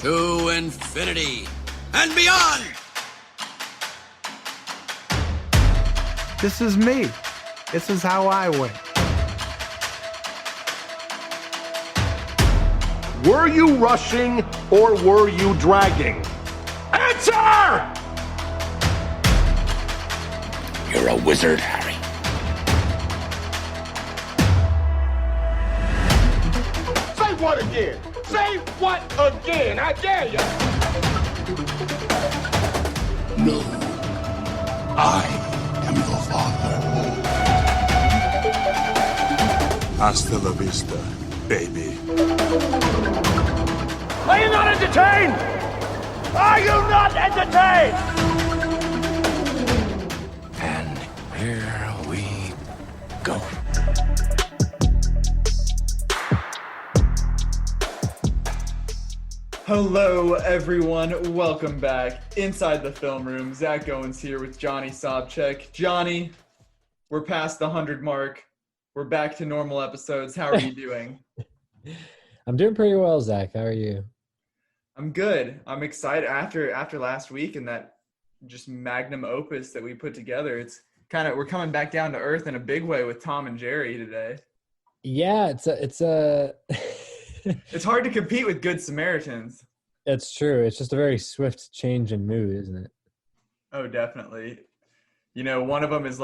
to infinity and beyond. This is me. This is how I win. Were you rushing or were you dragging? Answer! You're a wizard, Harry. Say what again? Say what again? I dare you. No, I am your father. Hasta la vista, baby. Are you not entertained? Are you not entertained? And here we go. Hello, everyone. Welcome back inside the film room. Zach Owens here with Johnny Sobchak. Johnny, we're past the 100 mark. We're back to normal episodes. How are you doing? I'm doing pretty well, Zach. How are you? I'm good. I'm excited after last week and that just magnum opus that we put together. It's we're coming back down to earth in a big way with Tom and Jerry today. Yeah, it's a It's hard to compete with Good Samaritans. It's true. It's just a very swift change in mood, isn't it? Oh, definitely. You know, one of them is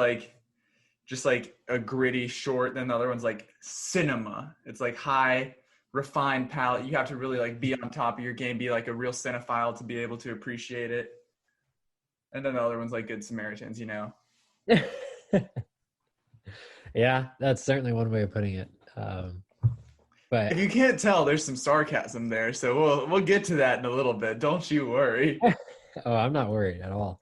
just like a gritty short, then the other one's like cinema. It's like high, refined palette. You have to really be on top of your game, be like a real cinephile to be able to appreciate it. And then the other one's like Good Samaritans, you know? Yeah, that's certainly one way of putting it. But if you can't tell, there's some sarcasm there, so we'll get to that in a little bit. Don't you worry. Oh, I'm not worried at all.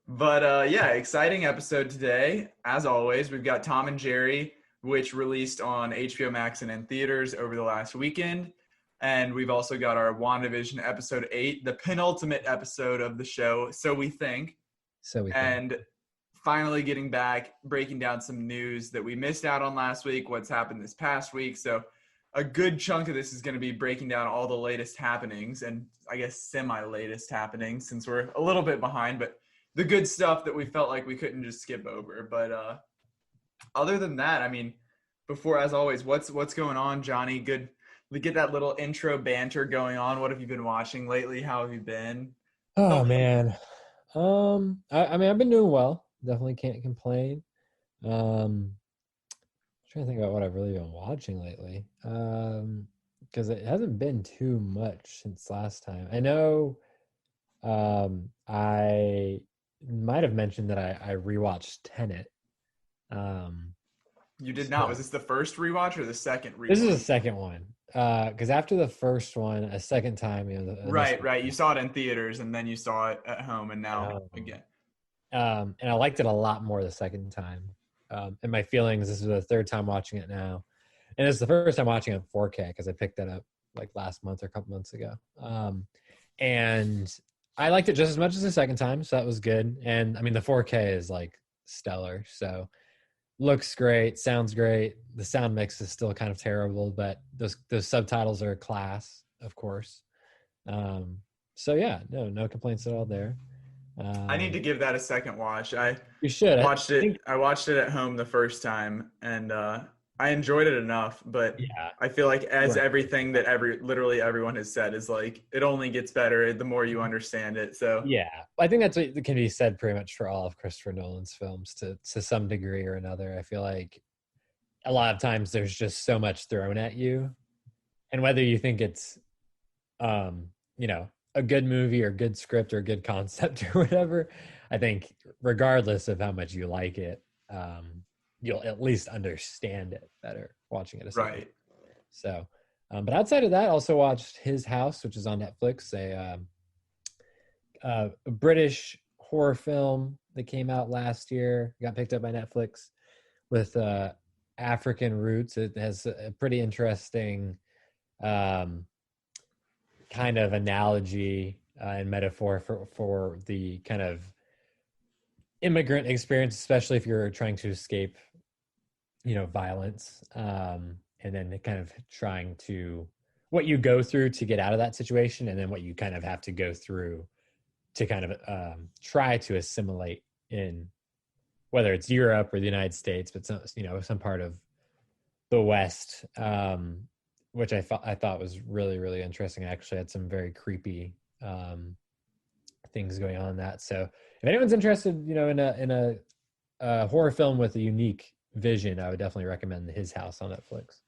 But yeah, exciting episode today. As always, we've got Tom and Jerry, which released on HBO Max and in theaters over the last weekend. And we've also got our WandaVision episode 8, the penultimate episode of the show, So We Think. And finally getting back, breaking down some news that we missed out on last week, what's happened this past week. So a good chunk of this is going to be breaking down all the latest happenings and I guess semi-latest happenings since we're a little bit behind, but the good stuff that we felt like we couldn't just skip over. But other than that, I mean, before, as always, what's going on, Johnny? Good to get that little intro banter going on. What have you been watching lately? How have you been? Oh, man. I mean, I've been doing well. Definitely can't complain. Trying to think about what I've really been watching lately. Because it hasn't been too much since last time. I know I might have mentioned that I rewatched Tenet. You did not. Was this the first rewatch or the second rewatch? This is the second one. Because after the first one, a second time, right. You saw it in theaters and then you saw it at home, and now again. And I liked it a lot more the second time. And my feelings, this is the third time watching it now. And it's the first time watching it in 4K because I picked that up like last month or a couple months ago. And I liked it just as much as the second time, so that was good. And I mean, the 4K is like stellar, so looks great, sounds great. The sound mix is still kind of terrible, but those subtitles are a class, of course. So yeah, no complaints at all there. I need to give that a second watch. You should. I watched it at home the first time, and I enjoyed it enough. But yeah, I feel like everything that literally everyone has said is like it only gets better the more you understand it. So yeah, I think that's what can be said pretty much for all of Christopher Nolan's films to some degree or another. I feel like a lot of times there's just so much thrown at you, and whether you think it's a good movie or good script or good concept or whatever, I think regardless of how much you like it, you'll at least understand it better watching it. Right. So, but outside of that, I also watched His House, which is on Netflix, a British horror film that came out last year, got picked up by Netflix with African roots. It has a pretty interesting kind of analogy and metaphor for the kind of immigrant experience, especially if you're trying to escape, violence, and then kind of trying to what you go through to get out of that situation, and then what you kind of have to go through to kind of try to assimilate in, whether it's Europe or the United States, but some part of the West, which I thought was really, really interesting. I actually had some very creepy things going on in that. So if anyone's interested, in a horror film with a unique vision, I would definitely recommend His House on Netflix.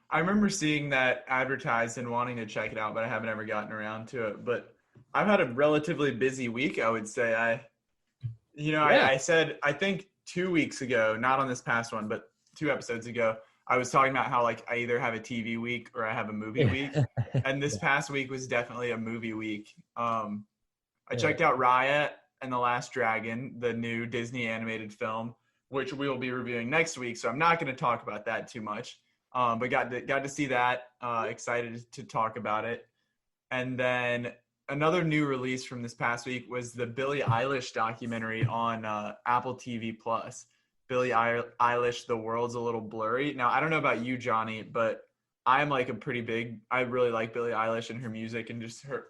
I remember seeing that advertised and wanting to check it out, but I haven't ever gotten around to it. But I've had a relatively busy week, I would say. I said, I think 2 weeks ago, not on this past one, but 2 episodes ago, I was talking about how like I either have a TV week or I have a movie week. And this past week was definitely a movie week. I checked out Raya and the Last Dragon, the new Disney animated film, which we will be reviewing next week. So I'm not going to talk about that too much. But got to see that. Excited to talk about it. And then another new release from this past week was the Billie Eilish documentary on Apple TV Plus. Billie Eilish, The World's a Little Blurry. Now, I don't know about you, Johnny, but I'm like I really like Billie Eilish and her music, and just her.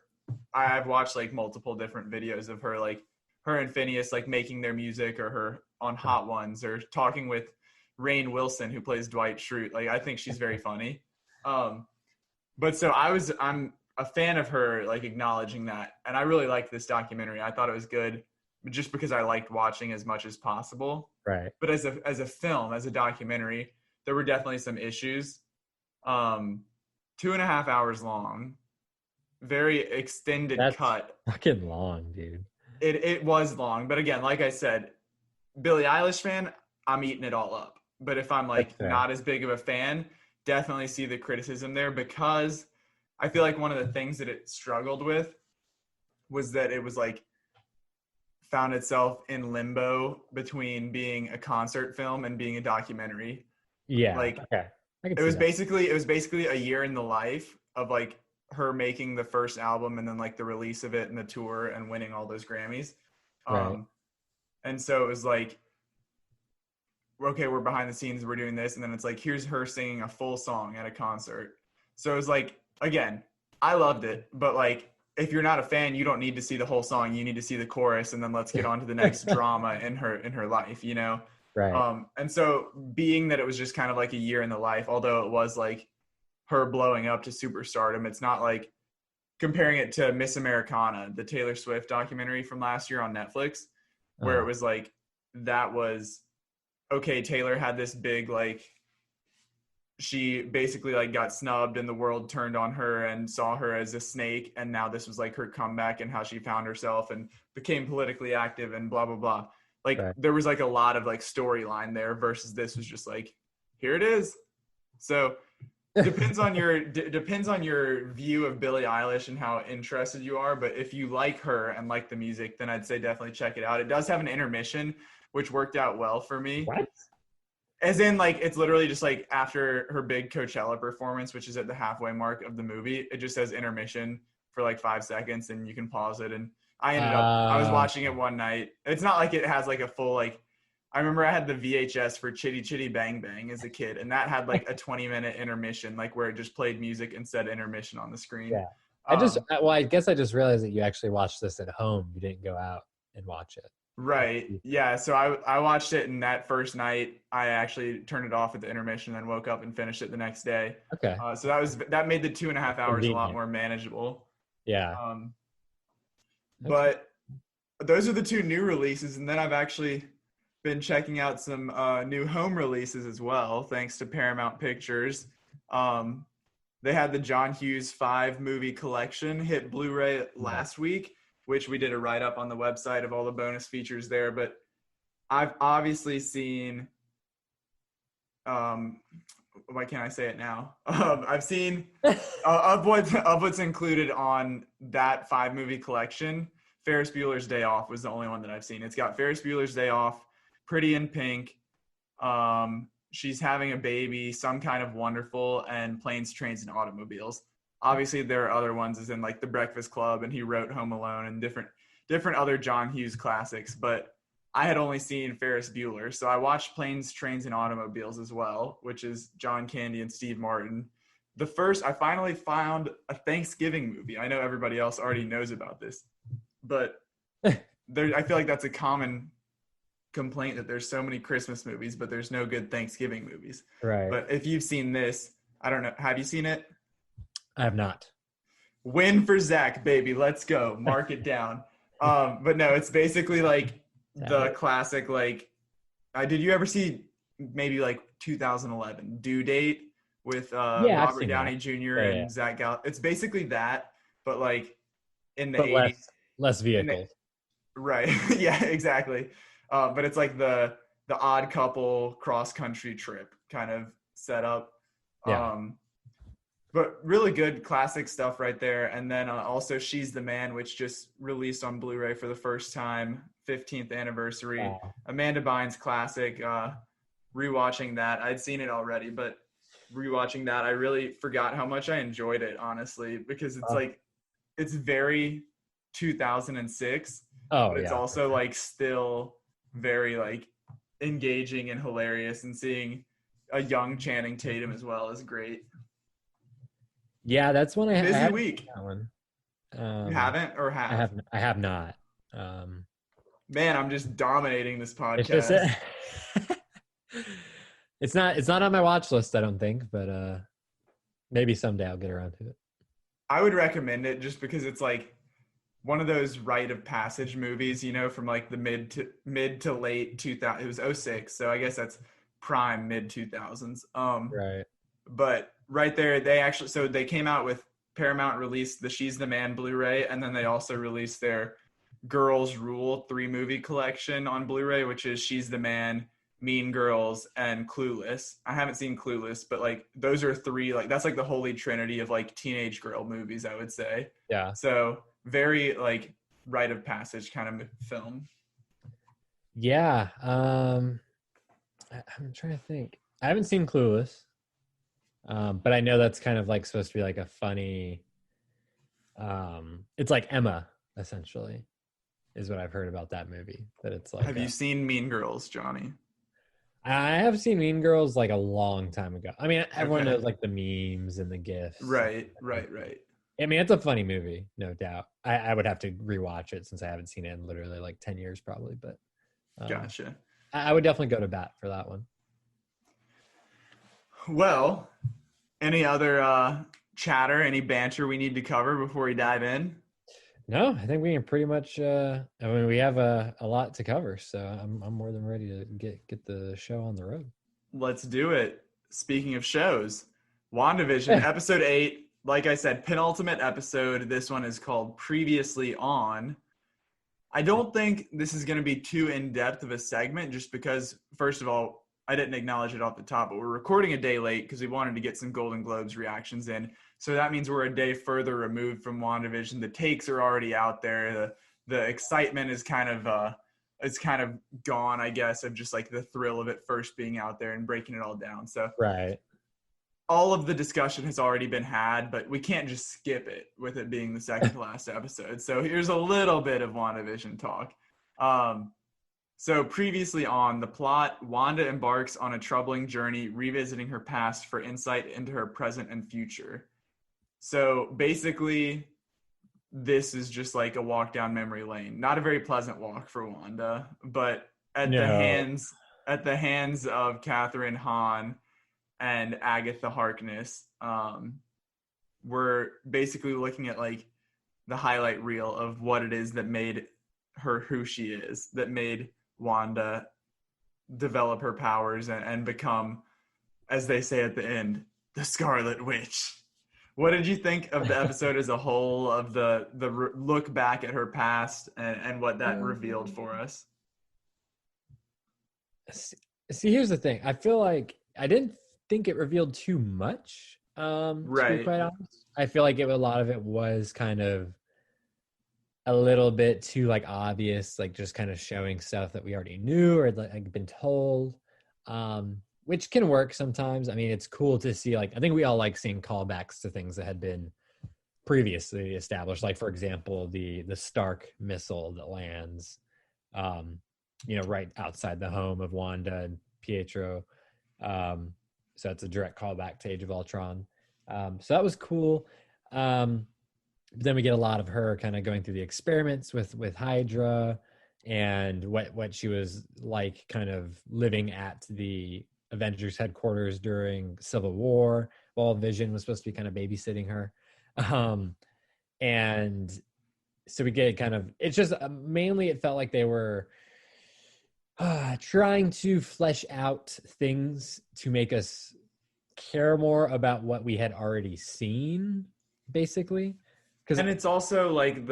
I've watched like multiple different videos of her, like her and Phineas like making their music, or her on Hot Ones, or talking with Rainn Wilson, who plays Dwight Schrute. Like, I think she's very funny. But so I'm a fan of her, like, acknowledging that. And I really liked this documentary. I thought it was good just because I liked watching as much as possible. Right. But as a film, as a documentary, there were definitely some issues. 2.5 hours long, very extended cut. Fucking long, dude. It was long. But again, like I said, Billie Eilish fan, I'm eating it all up. But if I'm like not as big of a fan, definitely see the criticism there, because I feel like one of the things that it struggled with was that it was like found itself in limbo between being a concert film and being a documentary. Yeah. Like, okay. it was basically a year in the life of like her making the first album, and then like the release of it and the tour and winning all those Grammys. Right. And so it was like, okay, we're behind the scenes, we're doing this. And then it's like, here's her singing a full song at a concert. So it was like, again, I loved it, but like, if you're not a fan, you don't need to see the whole song. You need to see the chorus, and then let's get on to the next drama in her life, Right. And so being that it was just kind of like a year in the life, although it was like her blowing up to superstardom, it's not like comparing it to Miss Americana, the Taylor Swift documentary from last year on Netflix, where it was like, that was, okay, Taylor had this big, like, she basically like got snubbed and the world turned on her and saw her as a snake, and now this was like her comeback and how she found herself and became politically active and blah blah blah. Like, there was like a lot of like storyline there, versus this was just like, here it is. So depends on your view of Billie Eilish and how interested you are. But if you like her and like the music, then I'd say definitely check it out. It does have an intermission, which worked out well for me. What? As in, like, it's literally just like after her big Coachella performance, which is at the halfway mark of the movie, it just says intermission for like 5 seconds, and you can pause it. And I was watching it one night. It's not like it has like a full, like, I remember I had the VHS for Chitty Chitty Bang Bang as a kid, and that had like a 20-minute intermission, like where it just played music and said intermission on the screen. Yeah. I guess I just realized that you actually watched this at home. You didn't go out and watch it. Right. Yeah. So I watched it, and that first night I actually turned it off at the intermission, and then woke up and finished it the next day. Okay. So that made the 2.5 hours a lot more manageable. Yeah. But those are the 2 new releases, and then I've actually been checking out some new home releases as well, thanks to Paramount Pictures. They had the John Hughes 5 movie collection hit Blu-ray last week, which we did a write-up on the website of all the bonus features there. But I've obviously seen, why can't I say it now? I've seen of what's included on that 5 movie collection. Ferris Bueller's Day Off was the only one that I've seen. It's got Ferris Bueller's Day Off, Pretty in Pink, She's Having a Baby, Some Kind of Wonderful, and Planes, Trains, and Automobiles. Obviously, there are other ones, as in like The Breakfast Club, and he wrote Home Alone, and different other John Hughes classics. But I had only seen Ferris Bueller, so I watched Planes, Trains, and Automobiles as well, which is John Candy and Steve Martin. I finally found a Thanksgiving movie. I know everybody else already knows about this, but I feel like that's a common complaint that there's so many Christmas movies, but there's no good Thanksgiving movies. Right. But if you've seen this, I don't know. Have you seen it? I have not. Win for Zach, baby. Let's go. Mark it down. But no, it's basically like the classic, like, did you ever see maybe like 2011 Due Date with Robert Downey Jr. and Zach Galifianakis? It's basically that, but like in the 80s. Less vehicles. Right. Yeah, exactly. But it's like the Odd Couple cross-country trip kind of setup. Yeah. But really good classic stuff right there. And then also She's the Man, which just released on Blu-ray for the first time, 15th anniversary. Wow. Amanda Bynes classic. Rewatching that, I'd seen it already, but rewatching that, I really forgot how much I enjoyed it, honestly, because it's like, it's very 2006. But it's also like still very like engaging and hilarious, and seeing a young Channing Tatum as well is great. Yeah, that's one I have. Busy week. That one. You haven't or have? I have not. Man, I'm just dominating this podcast. It's not on my watch list, I don't think, but maybe someday I'll get around to it. I would recommend it just because it's like one of those rite of passage movies, you know, from like the mid to late 2000. It was 2006, so I guess that's prime mid 2000s. Right. But right there, they came out with Paramount released the She's the Man Blu-ray, and then they also released their Girls Rule 3-movie collection on Blu-ray, which is She's the Man, Mean Girls, and Clueless. I haven't seen Clueless, but like those are 3, like that's like the holy trinity of like teenage girl movies, I would say. Yeah. So very like rite of passage kind of film. Yeah. I'm trying to think. I haven't seen Clueless. But I know that's kind of like supposed to be like a funny, it's like Emma, essentially, is what I've heard about that movie. That it's like. Have you seen Mean Girls, Johnny? I have seen Mean Girls like a long time ago. I mean, everyone knows like the memes and the GIFs. Right. I mean, it's a funny movie, no doubt. I would have to rewatch it since I haven't seen it in literally like 10 years probably, but. Gotcha. I would definitely go to bat for that one. Well, any other chatter, any banter we need to cover before we dive in? No, I think we can pretty much. I mean, we have a lot to cover, so I'm more than ready to get the show on the road. Let's do it. Speaking of shows, WandaVision episode 8. Like I said, penultimate episode. This one is called Previously On. I don't think this is going to be too in-depth of a segment, just because, first of all, I didn't acknowledge it off the top, but we're recording a day late because we wanted to get some Golden Globes reactions in. So that means we're a day further removed from WandaVision. The takes are already out there. The excitement is kind of gone, I guess, of just like the thrill of it first being out there and breaking it all down. So right. All of the discussion has already been had, but we can't just skip it with it being the second to last episode. So here's a little bit of WandaVision talk. So previously on the plot, Wanda embarks on a troubling journey, revisiting her past for insight into her present and future. So basically, this is just like a walk down memory lane. Not a very pleasant walk for Wanda, but at the hands of Catherine Hahn and Agatha Harkness, we're basically looking at like the highlight reel of what it is that made her who she is, that made Wanda develop her powers and become, as they say at the end, the Scarlet Witch. What did you think of the episode as a whole, of the look back at her past and what that revealed for us? See, here's the thing. I feel like I didn't think it revealed too much. To be quite honest, I feel like a lot of it was kind of a little bit too like obvious, like just kind of showing stuff that we already knew or like been told, which can work sometimes. I mean, it's cool to see, like, I think we all like seeing callbacks to things that had been previously established. Like, for example, the Stark missile that lands, right outside the home of Wanda and Pietro. So it's a direct callback to Age of Ultron. So that was cool. But then we get a lot of her kind of going through the experiments with Hydra and what she was like kind of living at the Avengers headquarters during Civil War while Vision was supposed to be kind of babysitting her. And so we get kind of, it's just mainly it felt like they were trying to flesh out things to make us care more about what we had already seen, basically. And it's also like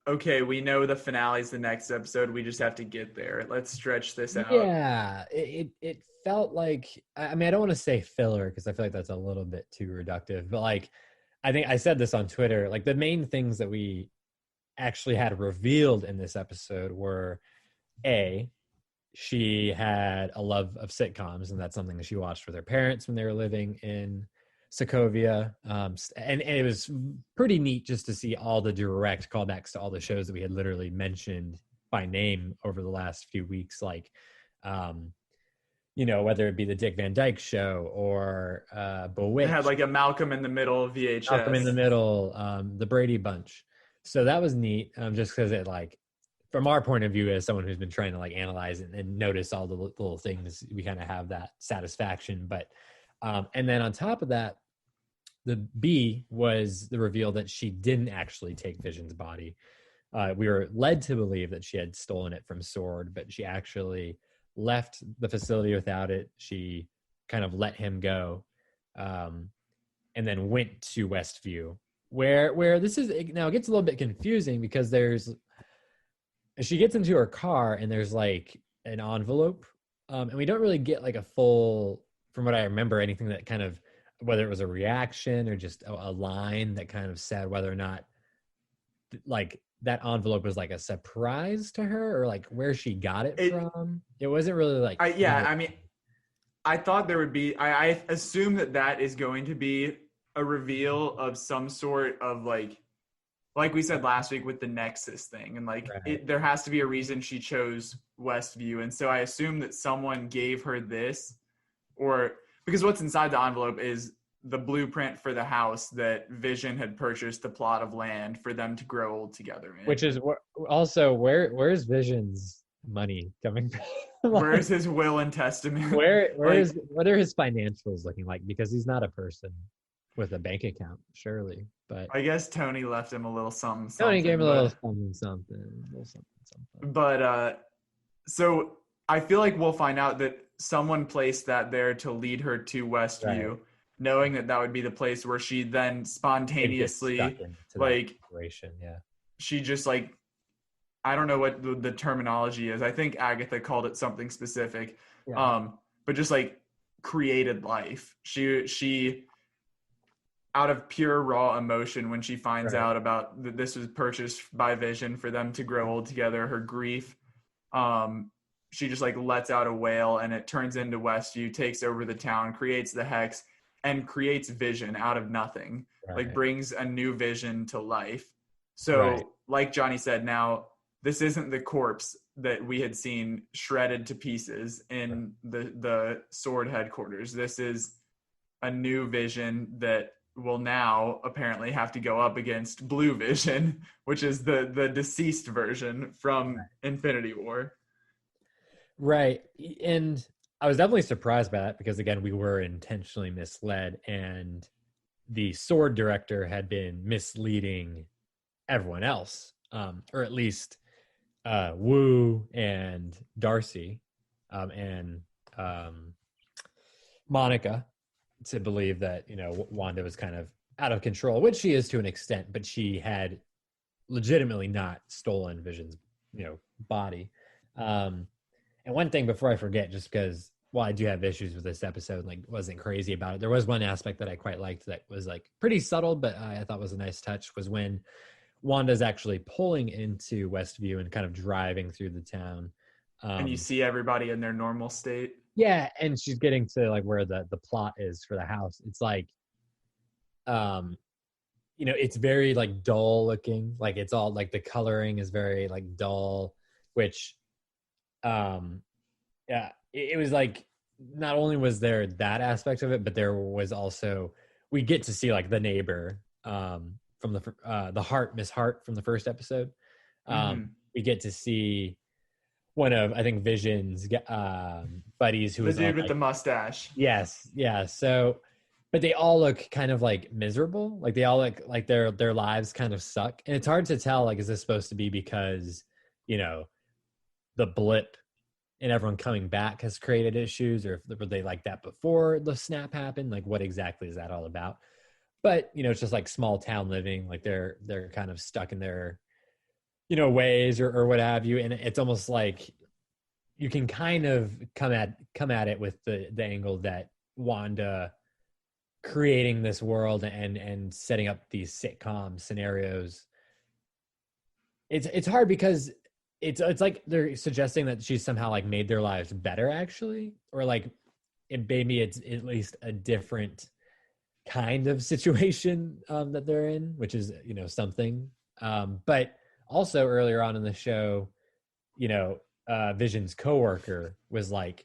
okay, we know the finale's the next episode. We just have to get there. Let's stretch this out. Yeah, it felt like, I mean, I don't want to say filler because I feel like that's a little bit too reductive, but like, I think I said this on Twitter, like the main things that we actually had revealed in this episode were she had a love of sitcoms, and that's something that she watched with her parents when they were living in Sokovia. And it was pretty neat just to see all the direct callbacks to all the shows that we had literally mentioned by name over the last few weeks, like whether it be the Dick Van Dyke Show or Bewitched. It had like a Malcolm in the Middle VHS. Malcolm in the Middle, the Brady Bunch. So that was neat, just because it, like, from our point of view as someone who's been trying to like analyze it and notice all the little things, we kind of have that satisfaction. But and then on top of that, the B was the reveal that she didn't actually take Vision's body. We were led to believe that she had stolen it from Sword, but she actually left the facility without it. She kind of let him go, and then went to Westview, where this is now it gets a little bit confusing because she gets into her car and there's like an envelope, and we don't really get like a full, from what I remember, anything that kind of, whether it was a reaction or just a line that kind of said whether or not like that envelope was like a surprise to her or like where she got it from. It wasn't really like, I mean, I thought there would be, I assume that is going to be a reveal of some sort of like we said last week with the Nexus thing, and like there has to be a reason she chose Westview. And so I assume that someone gave her this, or because what's inside the envelope is the blueprint for the house that Vision had purchased, the plot of land for them to grow old together in. Which is also where's Vision's money coming from? Where is his will and testament? What are his financials looking like? Because he's not a person with a bank account, surely. But I guess Tony left him a little something. Tony gave him a little something. But so I feel like we'll find out that someone placed that there to lead her to Westview, knowing that would be the place where she then spontaneously like she just like, I don't know what the terminology is. I think Agatha called it something specific. But just like created life. She out of pure raw emotion when she finds out about that this was purchased by Vision for them to grow old together, her grief, she just like lets out a wail and it turns into Westview, takes over the town, creates the Hex, and creates Vision out of nothing, like brings a new Vision to life. So like Johnny said, now this isn't the corpse that we had seen shredded to pieces in the Sword headquarters. This is a new Vision that will now apparently have to go up against Blue Vision, which is the deceased version from Infinity War. Right. And I was definitely surprised by that because, again, we were intentionally misled, and the Sword director had been misleading everyone else, or at least Wu and Darcy and Monica, to believe that, Wanda was kind of out of control, which she is to an extent, but she had legitimately not stolen Vision's, body. And one thing before I forget, just because, I do have issues with this episode, like wasn't crazy about it. There was one aspect that I quite liked that was like pretty subtle, but I thought was a nice touch, was when Wanda's actually pulling into Westview and kind of driving through the town. And you see everybody in their normal state. Yeah, and she's getting to like where the plot is for the house. It's like, it's very like dull looking. Like it's all like the coloring is very like dull, which, it was like, not only was there that aspect of it, but there was also, we get to see like the neighbor from the Hart, Miss Hart from the first episode. We get to see one of, I think, Vision's buddies, who The was dude on, with the mustache. yes, yeah. So, but they all look kind of like miserable. Like they all look like their lives kind of suck, and it's hard to tell. Like, is this supposed to be because, you know, the blip and everyone coming back has created issues, or were they like that before the snap happened? Like, what exactly is that all about? But, you know, it's just like small town living. Like they're kind of stuck in their, you know, ways or what have you. And it's almost like you can kind of come at it with the angle that Wanda creating this world and setting up these sitcom scenarios. It's hard because it's like they're suggesting that she's somehow like made their lives better, actually, or like maybe it's at least a different kind of situation that they're in, which is, you know, something. But also earlier on in the show, you know, Vision's coworker was like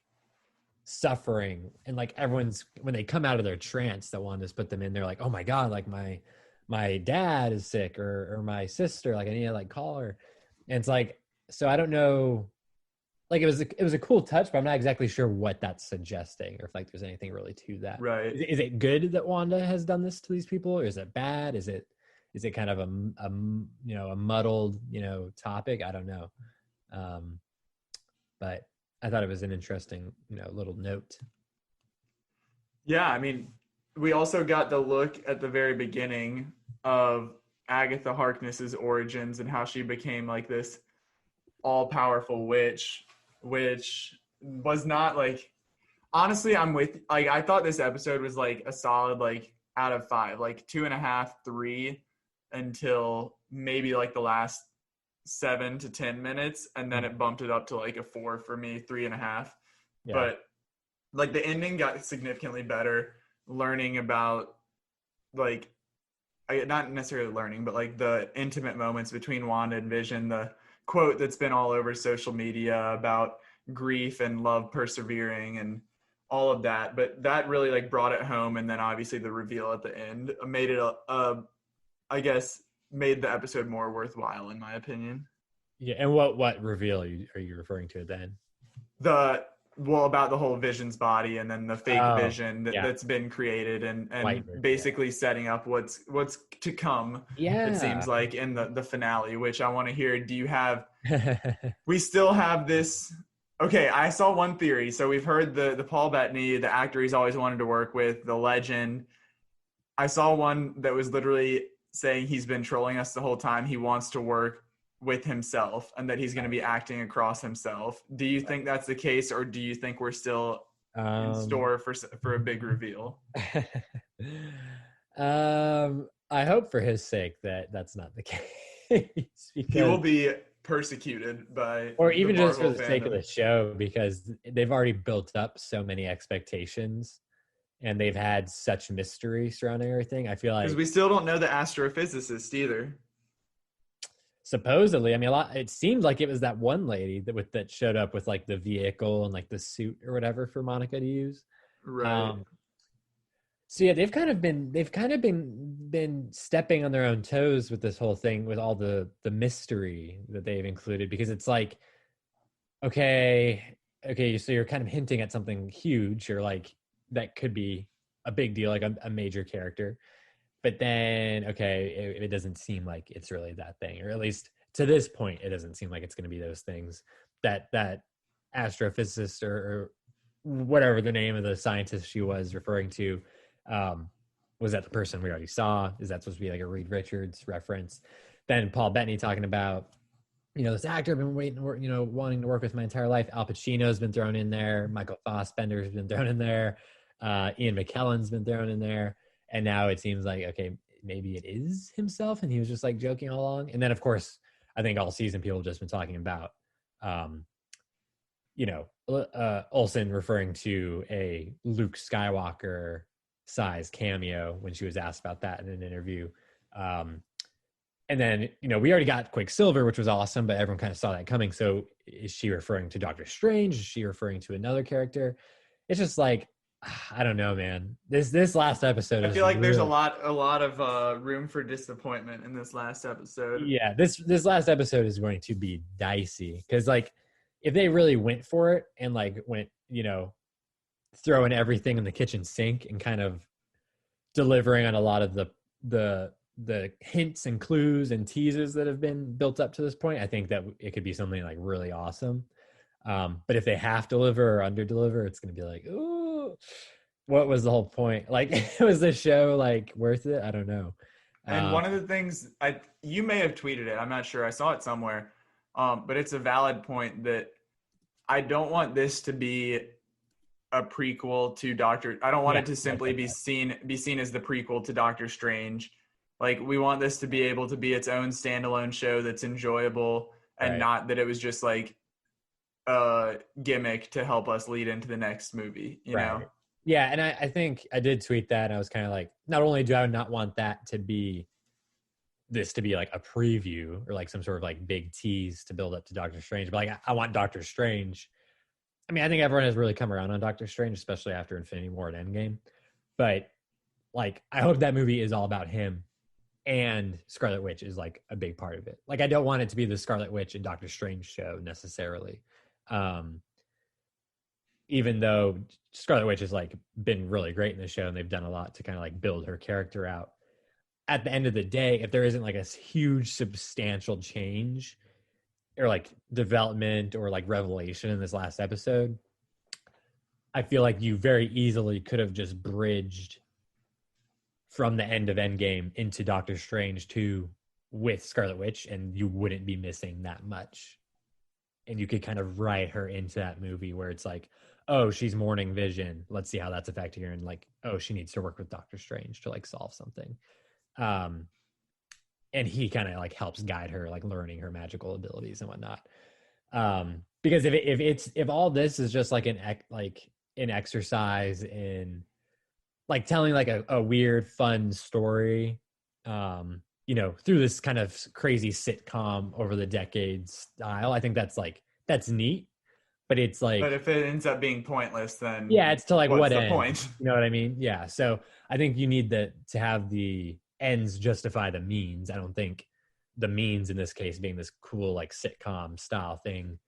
suffering, and like everyone's, when they come out of their trance that Wanda's put them in, they're like, oh my god, like my dad is sick, or my sister, like I need to like call her. And it's like, so I don't know, like it was a cool touch, but I'm not exactly sure what that's suggesting, or if like there's anything really to that. Right. Is it good that Wanda has done this to these people, or is it bad? Is it kind of a you know, a muddled, you know, topic? I don't know. But I thought it was an interesting, you know, little note. Yeah, I mean, we also got the look at the very beginning of Agatha Harkness's origins and how she became like this all-powerful witch, which was not like, honestly, I'm with, like, I thought this episode was like a solid like out of 5, like 2.5, 3, until maybe like the last 7 to 10 minutes, and then it bumped it up to like a 4 for me, 3.5. Yeah. But like the ending got significantly better, learning about like, not necessarily learning, but like the intimate moments between Wanda and Vision, the quote that's been all over social media about grief and love persevering and all of that. But that really like brought it home. And then obviously the reveal at the end made it I guess made the episode more worthwhile, in my opinion. Yeah. And what reveal are you referring to then? About the whole Vision's body, and then the fake Vision that's been created, and basically setting up what's to come. Yeah, it seems like in the finale, which I want to hear. Do you have? We still have this. Okay, I saw one theory. So we've heard the Paul Bettany, the actor he's always wanted to work with, the legend. I saw one that was literally saying he's been trolling us the whole time. He wants to work with himself, and that he's going to be acting across himself. Do you think that's the case, or do you think we're still in store for a big reveal? I hope for his sake that that's not the case, because he will be persecuted by, or even just for the fandom. sake of the show, because they've already built up so many expectations and they've had such mystery surrounding everything. I feel like, because we still don't know the astrophysicist either. Supposedly, I mean, it seemed like it was that one lady that showed up with like the vehicle and like the suit or whatever for Monica to use. Right. So yeah, they've kind of been stepping on their own toes with this whole thing, with all the mystery that they've included, because it's like, okay, so you're kind of hinting at something huge, or like that could be a big deal, like a major character. But then, okay, it doesn't seem like it's really that thing, or at least to this point, it doesn't seem like it's going to be those things. That astrophysicist or whatever the name of the scientist she was referring to, was that the person we already saw? Is that supposed to be like a Reed Richards reference? Then Paul Bettany talking about, you know, this actor I've been wanting to work with my entire life. Al Pacino's been thrown in there. Michael Fassbender's been thrown in there. Ian McKellen's been thrown in there. And now it seems like, okay, maybe it is himself, and he was just like joking all along. And then, of course, I think all season people have just been talking about, Olsen referring to a Luke Skywalker size cameo when she was asked about that in an interview. And then, you know, we already got Quicksilver, which was awesome, but everyone kind of saw that coming. So is she referring to Doctor Strange? Is she referring to another character? It's just like, I don't know, man. This last episode, I is feel like there's a really- lot of room for disappointment in this last episode. Yeah, this last episode is going to be dicey because like if they really went for it and like went, throwing everything in the kitchen sink and kind of delivering on a lot of the hints and clues and teases that have been built up to this point, I think that it could be something like really awesome. But if they half deliver or under deliver, it's going to be like, ooh, what was the whole point? Like, was the show like worth it? I don't know. And one of the things you may have tweeted it, I'm not sure. I saw it somewhere. But it's a valid point that I don't want this to be a prequel to I don't want it to simply be seen as the prequel to Doctor Strange. Like, we want this to be able to be its own standalone show that's enjoyable and not that it was just like a gimmick to help us lead into the next movie, you know? Yeah, and I think I did tweet that, and I was kind of like, not only do I not want that to be like a preview or like some sort of like big tease to build up to Doctor Strange, but like I want Doctor Strange. I mean, I think everyone has really come around on Doctor Strange, especially after Infinity War and Endgame. But like, I hope that movie is all about him, and Scarlet Witch is like a big part of it. Like, I don't want it to be the Scarlet Witch and Doctor Strange show necessarily. Even though Scarlet Witch has like been really great in the show and they've done a lot to kind of like build her character out. At the end of the day, if there isn't like a huge substantial change or like development or like revelation in this last episode, I feel like you very easily could have just bridged from the end of Endgame into Doctor Strange 2 with Scarlet Witch, and you wouldn't be missing that much. And you could kind of write her into that movie where it's like, oh, she's mourning Vision. Let's see how that's affecting her. And like, oh, she needs to work with Doctor Strange to like solve something. And he kind of like helps guide her, like learning her magical abilities and whatnot. Because if all this is just like an exercise in like telling like a weird, fun story, through this kind of crazy sitcom over the decades style, I think that's neat. But it's like, but if it ends up being pointless, then it's to like what's what the end? point? You know what I mean? Yeah. So I think you need to have the ends justify the means. I don't think the means in this case being this cool like sitcom style thing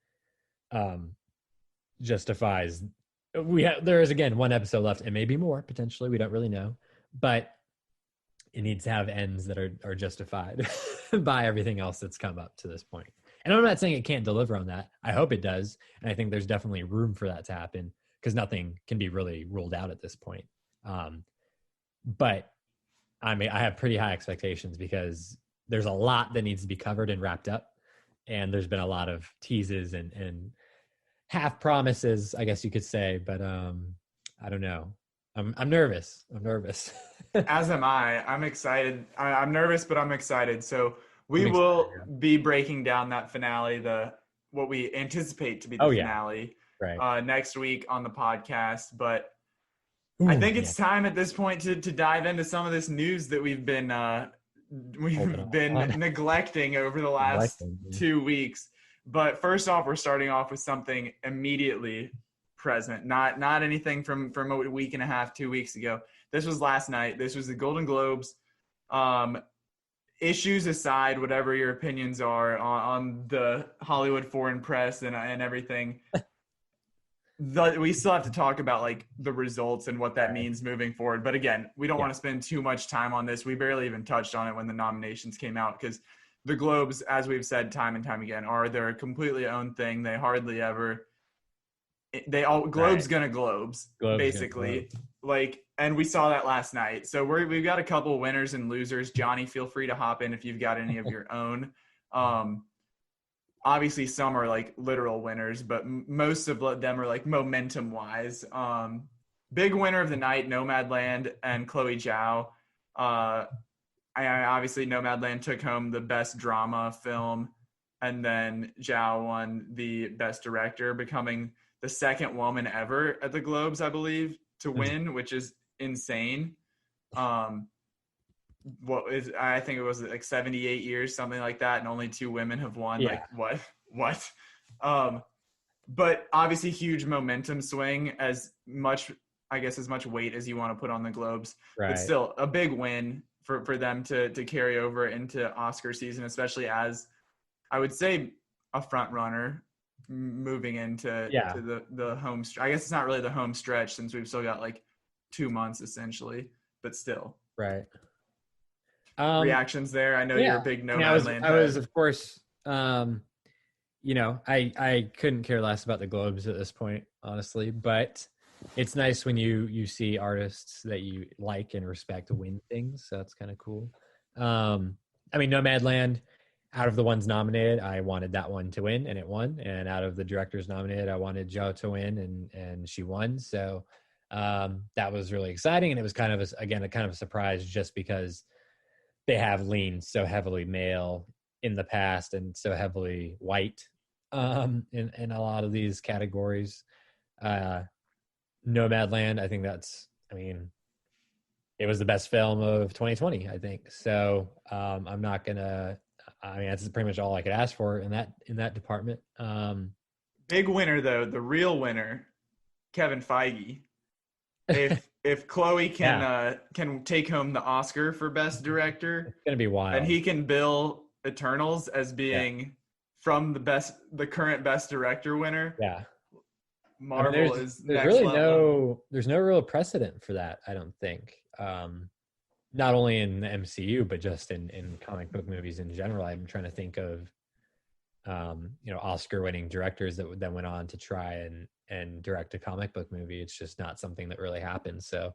justifies. There is again one episode left and maybe more potentially. We don't really know, but it needs to have ends that are justified by everything else that's come up to this point. And I'm not saying it can't deliver on that. I hope it does. And I think there's definitely room for that to happen because nothing can be really ruled out at this point. But I have pretty high expectations because there's a lot that needs to be covered and wrapped up. And there's been a lot of teases and half promises, I guess you could say. But I don't know. I'm nervous. As am I. I'm excited. I'm nervous, but I'm excited. So we will be breaking down that finale, what we anticipate to be the finale next week on the podcast. But I think it's time at this point to dive into some of this news that we've been neglecting over the last 2 weeks. But first off, we're starting off with something immediately present, not anything from a week and a half, 2 weeks ago. This was last night. This was the Golden Globes. Issues aside, whatever your opinions are on the Hollywood foreign press and everything, we still have to talk about like the results and what that means moving forward. But again, we don't want to spend too much time on this. We barely even touched on it when the nominations came out because the Globes, as we've said time and time again, are their completely own thing. They hardly ever Globes gonna Globes basically. Like, and we saw that last night. So we've got a couple winners and losers. Johnny, feel free to hop in if you've got any of your own. Obviously some are like literal winners, but most of them are like momentum wise. Big winner of the night, Nomadland and Chloe Zhao. Obviously Nomadland took home the best drama film, and then Zhao won the best director, becoming the second woman ever at the Globes, I believe, to win, which is insane. I think it was like 78 years, something like that, and only 2 women have won. Yeah. Like what? But obviously huge momentum swing. As much I guess, as much weight as you want to put on the Globes, Right. but still a big win for them to carry over into Oscar season, especially as I would say a front runner moving into to the home. I guess it's not really the home stretch since we've still got like 2 months essentially, but still. Right. Reactions there. I know you're a big Nomadland. I was, of course, you know, I couldn't care less about the Globes at this point, honestly, but it's nice when you see artists that you like and respect win things. So that's kind of cool. I mean, Nomadland, out of the ones nominated, I wanted that one to win, and it won. And out of the directors nominated, I wanted Jo to win, and she won. So that was really exciting, and it was kind of a surprise, just because they have leaned so heavily male in the past and so heavily white in a lot of these categories. Nomadland, I think it was the best film of 2020, I think. So that's pretty much all I could ask for in that department. Big winner though, the real winner, Kevin Feige. If Chloe can take home the Oscar for Best Director, it's gonna be wild, and he can bill Eternals as being from the current Best Director winner. Yeah, Marvel is there's next really level. there's no real precedent for that, I don't think. Not only in the MCU, but just in comic book movies in general. I'm trying to think of Oscar-winning directors that went on to try and direct a comic book movie. It's just not something that really happens. So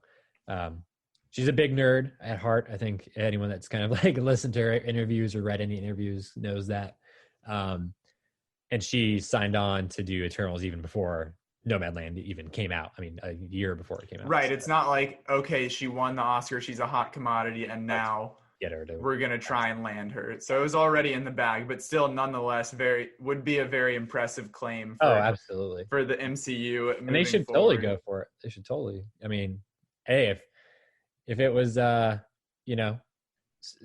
she's a big nerd at heart. I think anyone that's kind of like listened to her interviews or read any interviews knows that. And she signed on to do Eternals even before Nomadland even came out. I mean, a year before it came out. Right. So it's not like, okay, she won the Oscar, she's a hot commodity, and now we're going to try and land her. So it was already in the bag, but still nonetheless would be a very impressive claim absolutely, for the MCU. And they should totally go for it. They should totally. I mean, hey, if it was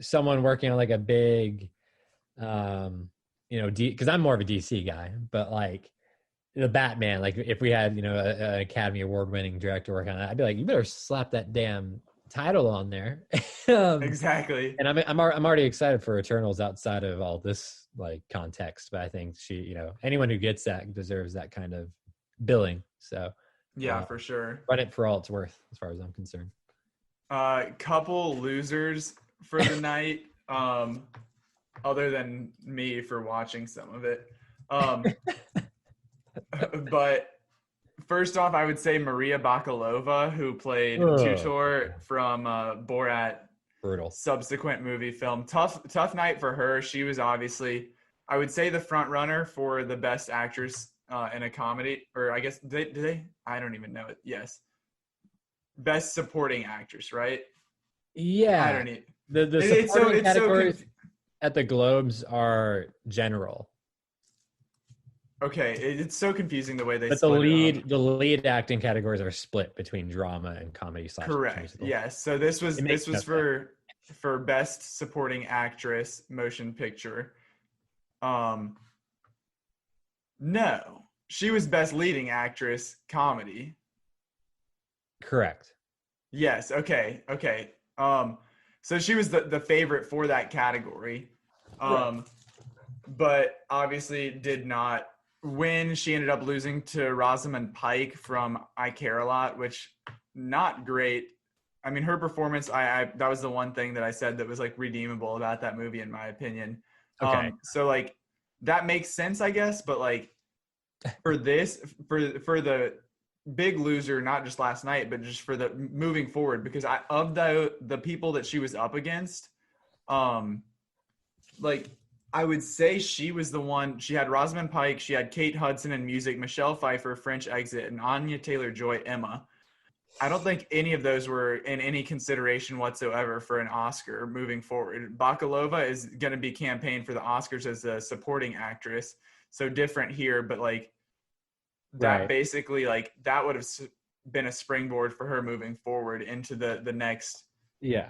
someone working on like a big because I'm more of a DC guy, but like the Batman, like if we had an Academy Award winning director working on that, I'd be like, you better slap that damn title on there. Exactly. And I'm already excited for Eternals outside of all this like context, but I think she, anyone who gets that deserves that kind of billing. So yeah, for sure. Run it for all it's worth, as far as I'm concerned. Couple losers for the night, other than me for watching some of it. But first off, I would say Maria Bakalova, who played Tutor from Borat. Brutal. Subsequent movie film. Tough night for her. She was obviously, I would say, the front runner for the best actress in a comedy, or I guess did they? I don't even know it. Yes, best supporting actress, right? Yeah. I don't need the supporting categories at the Globes are general. Okay, it's so confusing the way they. But the lead acting categories are split between drama and comedy. Correct. Musical. Yes. So this was for best supporting actress motion picture. No, she was best leading actress comedy. Correct. Yes. Okay. So she was the favorite for that category, right. But obviously did not win. She ended up losing to Rosamund Pike from I Care a Lot, which not great. I mean, her performance, I that was the one thing that I said that was like redeemable about that movie, in my opinion. Okay. So like that makes sense, I guess, but like for the big loser, not just last night, but just for the moving forward, because of the people that she was up against, like I would say she was the one. She had Rosamund Pike, she had Kate Hudson in music, Michelle Pfeiffer, French Exit, and Anya Taylor-Joy, Emma. I don't think any of those were in any consideration whatsoever for an Oscar moving forward. Bakalova is going to be campaigned for the Oscars as a supporting actress, so different here, but like that right. Basically like that would have been a springboard for her moving forward into the next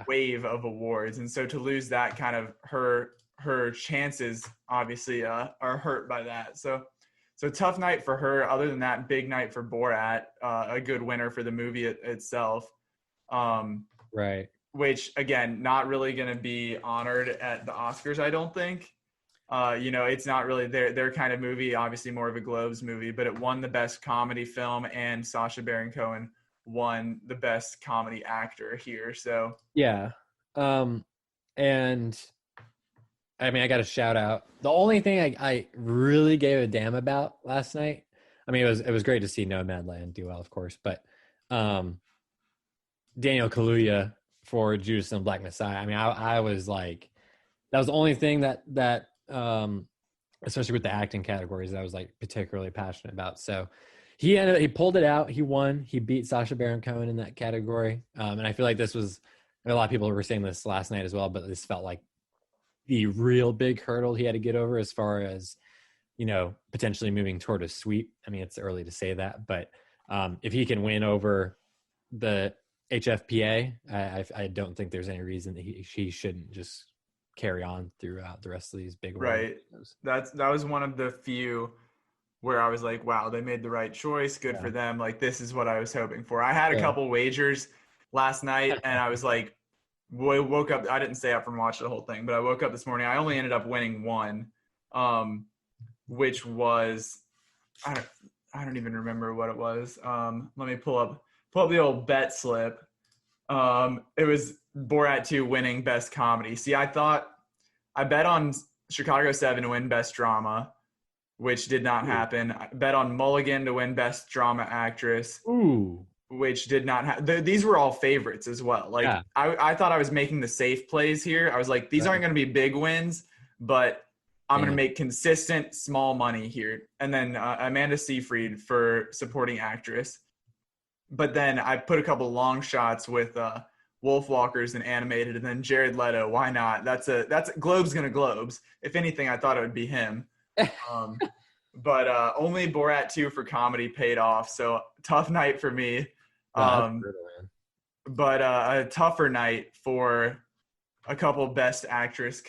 wave of awards. And so to lose that, kind of her chances obviously are hurt by that. So So tough night for her. Other than that, big night for Borat. A good winner for the movie itself. Right. Which again, not really going to be honored at the Oscars, I don't think. It's not really their kind of movie. Obviously, more of a Globes movie, but it won the best comedy film, and Sacha Baron Cohen won the best comedy actor here. So yeah, and I mean, I got a shout out. The only thing I really gave a damn about last night. I mean, it was great to see Nomadland do well, of course, but Daniel Kaluuya for Judas and the Black Messiah. I mean, I was like, that was the only thing that especially with the acting categories that I was like particularly passionate about. So he pulled it out. He won. He beat Sacha Baron Cohen in that category. And I feel like this was, a lot of people were saying this last night as well, but this felt like the real big hurdle he had to get over as far as, potentially moving toward a sweep. I mean, it's early to say that, but if he can win over the HFPA, I don't think there's any reason that he shouldn't just carry on throughout the rest of these big right. That was one of the few where I was like, wow, they made the right choice. Good for them. Like, this is what I was hoping for. I had a couple wagers last night, and I was like, woke up. I didn't stay up and watch the whole thing, but I woke up this morning. I only ended up winning one, which was I don't even remember what it was. Let me pull up the old bet slip. It was Borat 2 winning best comedy. See, I bet on Chicago 7 to win best drama, which did not happen. I bet on Mulligan to win best drama actress. Ooh. Which did not happen. These were all favorites as well. Like, yeah. I thought I was making the safe plays here. I was like, these aren't going to be big wins, but I'm going to make consistent small money here. And then Amanda Seyfried for supporting actress. But then I put a couple long shots with Wolf Walkers and animated, and then Jared Leto. Why not? That's Globe's gonna Globes. If anything, I thought it would be him. But only Borat 2 for comedy paid off. So tough night for me. But a tougher night for a couple best actress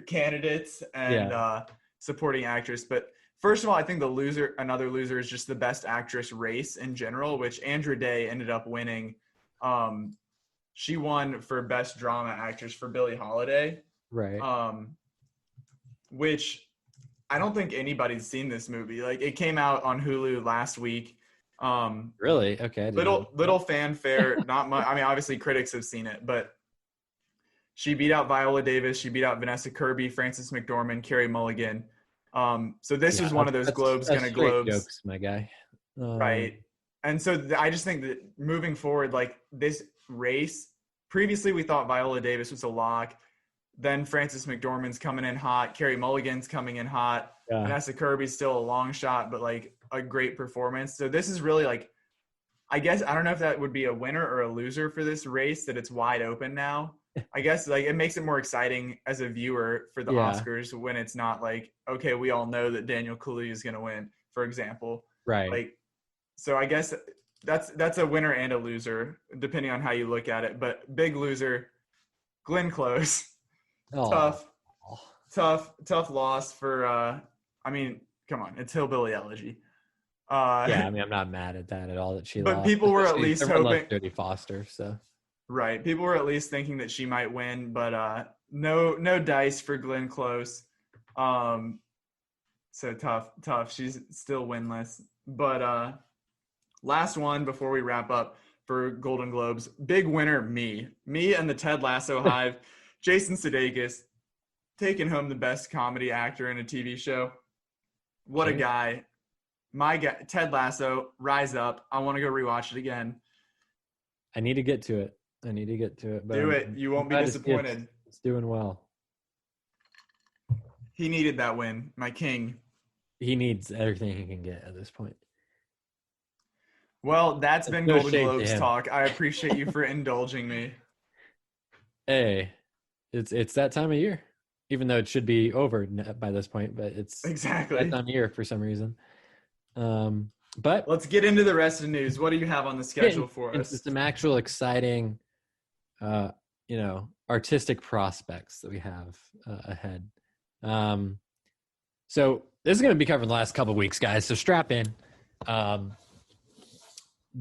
candidates and supporting actress. But first of all, I think another loser is just the best actress race in general, which Andra Day ended up winning. She won for best drama actress for Billie Holiday. Right. Which I don't think anybody's seen this movie. Like, it came out on Hulu last week. Really? Okay. Little fanfare, not much. I mean, obviously critics have seen it, but she beat out Viola Davis. She beat out Vanessa Kirby, Frances McDormand, Carey Mulligan. So this is one of those Globes jokes, my guy. Right. And so I just think that moving forward, like, this race, previously we thought Viola Davis was a lock. Then Frances McDormand's coming in hot. Carey Mulligan's coming in hot. Yeah. Vanessa Kirby's still a long shot, but like a great performance. So this is really like, I guess, I don't know if that would be a winner or a loser for this race, that it's wide open now. I guess like it makes it more exciting as a viewer for the Oscars when it's not like, okay, we all know that Daniel Kaluuya is going to win, for example. Right. Like, so I guess that's a winner and a loser, depending on how you look at it. But big loser, Glenn Close. Tough loss for, I mean, come on, it's Hillbilly Elegy. I mean, I'm not mad at that at all that she lost. But people were at least hoping. Jodie Foster, so. Right. People were at least thinking that she might win, but no dice for Glenn Close. So tough. She's still winless. But last one before we wrap up for Golden Globes. Big winner, me and the Ted Lasso Hive. Jason Sudeikis taking home the best comedy actor in a TV show. What a guy. My guy, Ted Lasso, rise up. I want to go rewatch it again. I need to get to it. But do it. You won't be disappointed. It's doing well. He needed that win, my king. He needs everything he can get at this point. Well, that's been Golden Globes talk. I appreciate you for indulging me. Hey, it's that time of year. Even though it should be over by this point, but it's exactly that time of year for some reason. But let's get into the rest of the news. What do you have on the schedule for us? Some actual exciting, artistic prospects that we have ahead. So This is going to be covered in the last couple of weeks, guys. So strap in,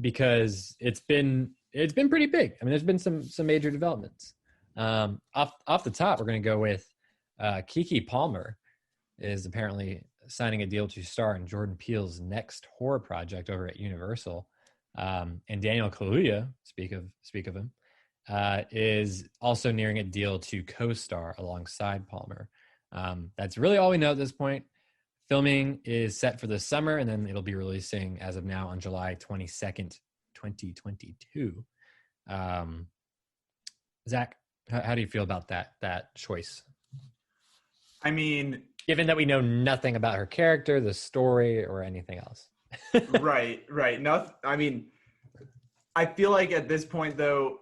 because it's been pretty big. I mean, there's been some major developments. Off the top, we're going to go with Keke Palmer is apparently signing a deal to star in Jordan Peele's next horror project over at Universal. And Daniel Kaluuya, speak of him, is also nearing a deal to co-star alongside Palmer. That's really all we know at this point. Filming is set for the summer, and then it'll be releasing as of now on July 22nd, 2022. Zach, how do you feel about that choice? I mean, given that we know nothing about her character, the story, or anything else. right. Nothing. I mean, I feel like at this point, though,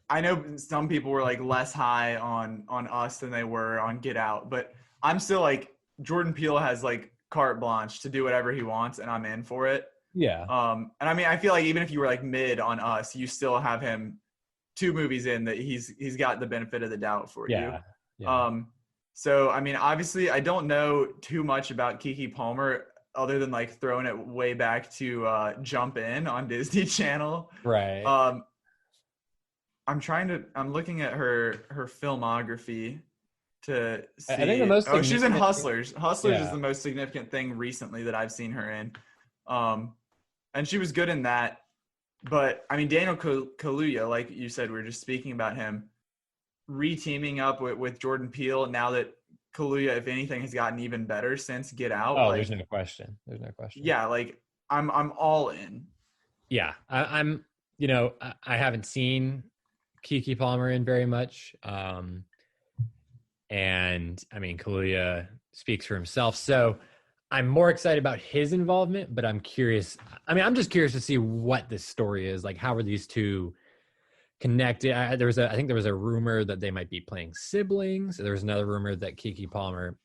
I know some people were like less high on Us than they were on Get Out, but I'm still like, Jordan Peele has like carte blanche to do whatever he wants, and I'm in for it. Yeah. And I mean, I feel like even if you were like mid on Us, you still have him 2 movies in that he's got the benefit of the doubt for you. Yeah. So I mean, obviously, I don't know too much about Keke Palmer other than like throwing it way back to Jump In on Disney Channel. Right. I'm looking at her filmography to see. I think the most she's in Hustlers. Hustlers Yeah. is the most significant thing recently that I've seen her in. And she was good in that. But I mean, Daniel Kaluuya, like you said, we were just speaking about him, re-teaming up with Jordan Peele now that Kaluuya, if anything, has gotten even better since Get Out. Oh, like, there's no question. Yeah, like I'm all in. Yeah, I'm. I haven't seen Keke Palmer in very much, and I mean, Kaluuya speaks for himself. So I'm more excited about his involvement, but I'm curious. I mean, I'm just curious to see what this story is. Like, how are these two connected? I think there was a rumor that they might be playing siblings. There was another rumor that Keke Palmer,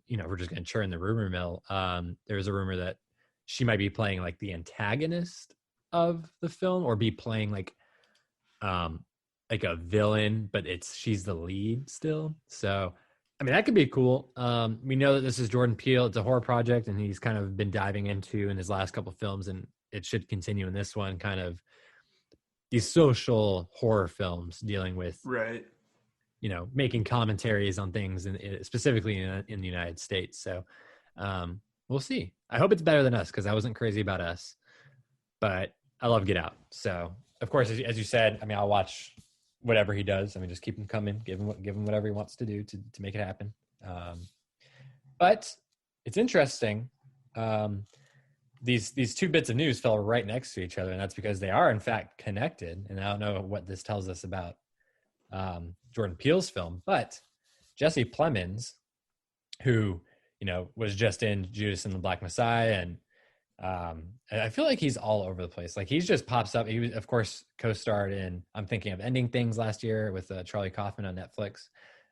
we're just going to churn the rumor mill. There was a rumor that she might be playing like the antagonist of the film, or be playing like a villain, but she's the lead still. So, I mean, that could be cool. We know that this is Jordan Peele. It's a horror project, and he's kind of been diving into in his last couple of films, and it should continue in this one, kind of these social horror films dealing with, right, making commentaries on things, specifically in the United States. So we'll see. I hope it's better than Us, because I wasn't crazy about Us, but I love Get Out. So, of course, as you said, I mean, I'll watch whatever he does. I mean, just keep him coming, give him whatever he wants to do to make it happen. But it's interesting. These 2 bits of news fell right next to each other, and that's because they are in fact connected. And I don't know what this tells us about Jordan Peele's film, but Jesse Plemons, who was just in Judas and the Black Messiah, and I feel like he's all over the place. Like, he just pops up. He was, of course, co-starred in I'm Thinking of Ending Things last year with Charlie Kaufman on Netflix.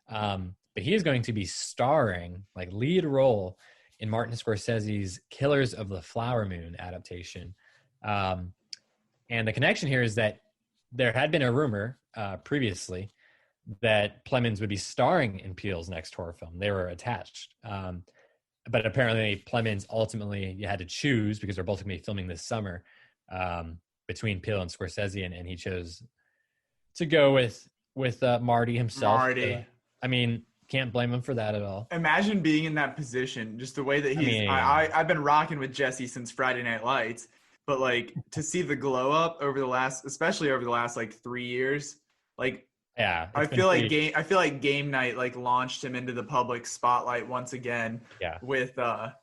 But he is going to be starring, like, lead role in Martin Scorsese's Killers of the Flower Moon adaptation. And the connection here is that there had been a rumor previously that Plemons would be starring in Peele's next horror film. They were attached. But apparently Plemons ultimately, you had to choose, because they're both going to be filming this summer, between Peele and Scorsese, and he chose to go with Marty himself. Marty. I mean, can't blame him for that at all. Imagine being in that position, just the way that he's. I've been rocking with Jesse since Friday Night Lights, but like to see the glow up especially over the last like 3 years, like. Yeah, I feel like Game Night like launched him into the public spotlight once again. Yeah. With well,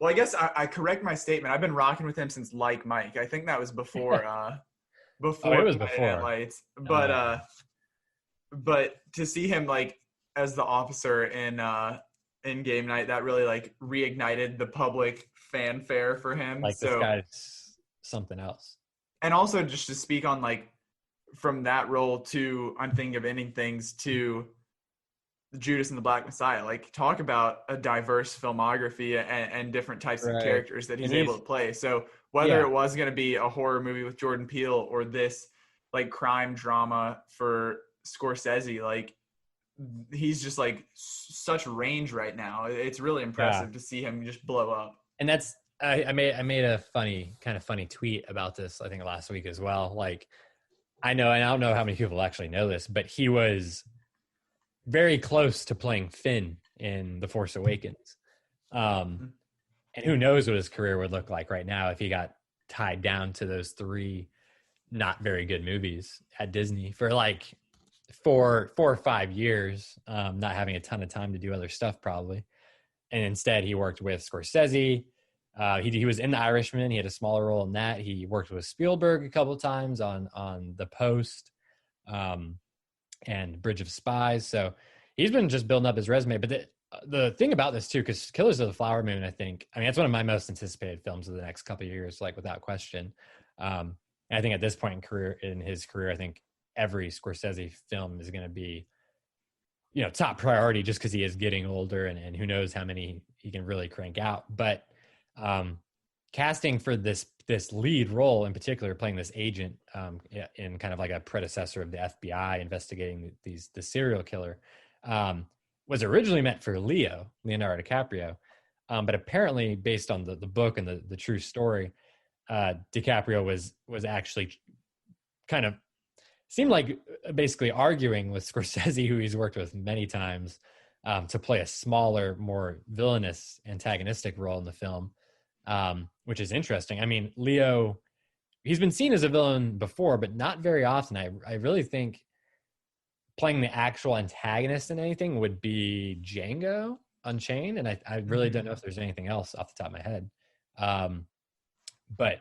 I guess I correct my statement. I've been rocking with him since Like Mike. I think that was before it was before Night Lights. But to see him like as the officer in Game Night, that really like reignited the public fanfare for him. Like, this guy's something else. And also just to speak on like, from that role to I'm Thinking of Ending Things to Judas and the Black Messiah, like, talk about a diverse filmography and different types of characters that he's able to play. So whether it was going to be a horror movie with Jordan Peele or this like crime drama for Scorsese, like, he's just like such range right now. It's really impressive to see him just blow up. And that's I made a kind of funny tweet about this, I think last week as well. Like, I know, and I don't know how many people actually know this, but he was very close to playing Finn in The Force Awakens. And who knows what his career would look like right now if he got tied down to those 3 not very good movies at Disney for like 4 or 5 years, not having a ton of time to do other stuff probably. And instead he worked with Scorsese. He was in The Irishman. He had a smaller role in that. He worked with Spielberg a couple of times on The Post and Bridge of Spies. So he's been just building up his resume. But the thing about this too, because Killers of the Flower Moon, I mean, it's one of my most anticipated films of the next couple of years, like without question. And I think at this point in his career, I think every Scorsese film is going to be, top priority just because he is getting older and who knows how many he can really crank out. But casting for this lead role in particular, playing this agent in kind of like a predecessor of the FBI investigating the serial killer, was originally meant for Leonardo DiCaprio. But apparently based on the book and the true story, DiCaprio was actually kind of seemed like basically arguing with Scorsese, who he's worked with many times, to play a smaller, more villainous, antagonistic role in the film, which is interesting. I mean, Leo, he's been seen as a villain before, but not very often. I really think playing the actual antagonist in anything would be Django Unchained, and I really don't know if there's anything else off the top of my head. But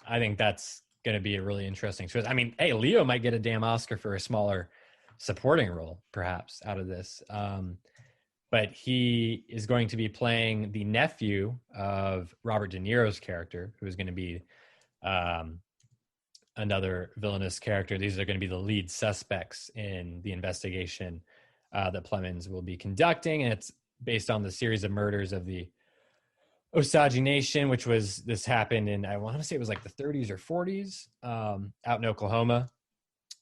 I think that's going to be a really interesting choice. I mean, hey, Leo might get a damn Oscar for a smaller supporting role, perhaps, out of this. But he is going to be playing the nephew of Robert De Niro's character, who is going to be another villainous character. These are going to be the lead suspects in the investigation that Plemons will be conducting, and it's based on the series of murders of the Osage Nation, this happened in, I want to say it was like the 30s or 40s, out in Oklahoma.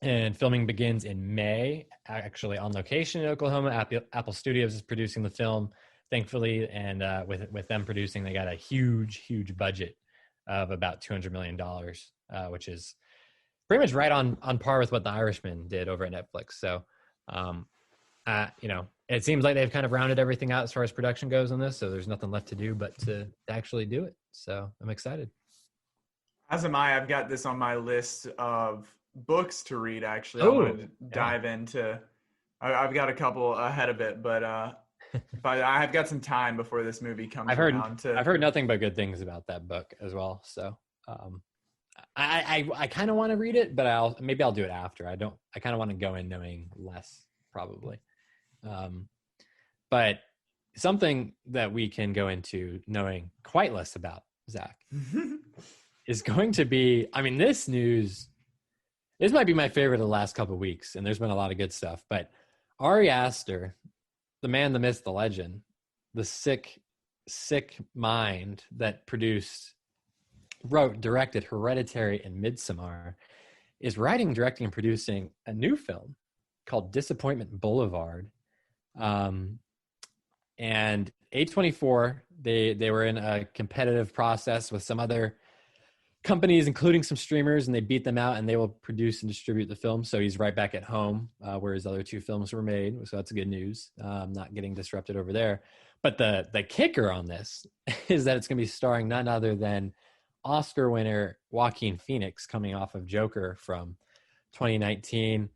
And filming begins in May, actually on location in Oklahoma. Apple Studios is producing the film, thankfully, and with them producing, they got a huge budget of about $200 million, which is pretty much right on par with what The Irishman did over at Netflix. So, it seems like they've kind of rounded everything out as far as production goes on this, so there's nothing left to do but to actually do it. So I'm excited. As am I. I've got this on my list of books to read, actually. I want to dive into. I've got a couple ahead of it, but I've got some time before this movie comes around. I've heard nothing but good things about that book as well. So I kind of want to read it, but I'll do it after. I kind of want to go in knowing less, probably. But something that we can go into knowing quite less about, Zach, is going to be, I mean, this might be my favorite of the last couple of weeks, and there's been a lot of good stuff, but Ari Aster, the man, the myth, the legend, the sick mind that wrote, directed Hereditary and Midsommar, is writing, directing, and producing a new film called Disappointment Boulevard. And A24, they were in a competitive process with some other companies, including some streamers, and they beat them out, and they will produce and distribute the film. So he's right back at home, where his other 2 films were made. So that's good news. Not getting disrupted over there. But the kicker on this is that it's going to be starring none other than Oscar winner Joaquin Phoenix, coming off of Joker from 2019.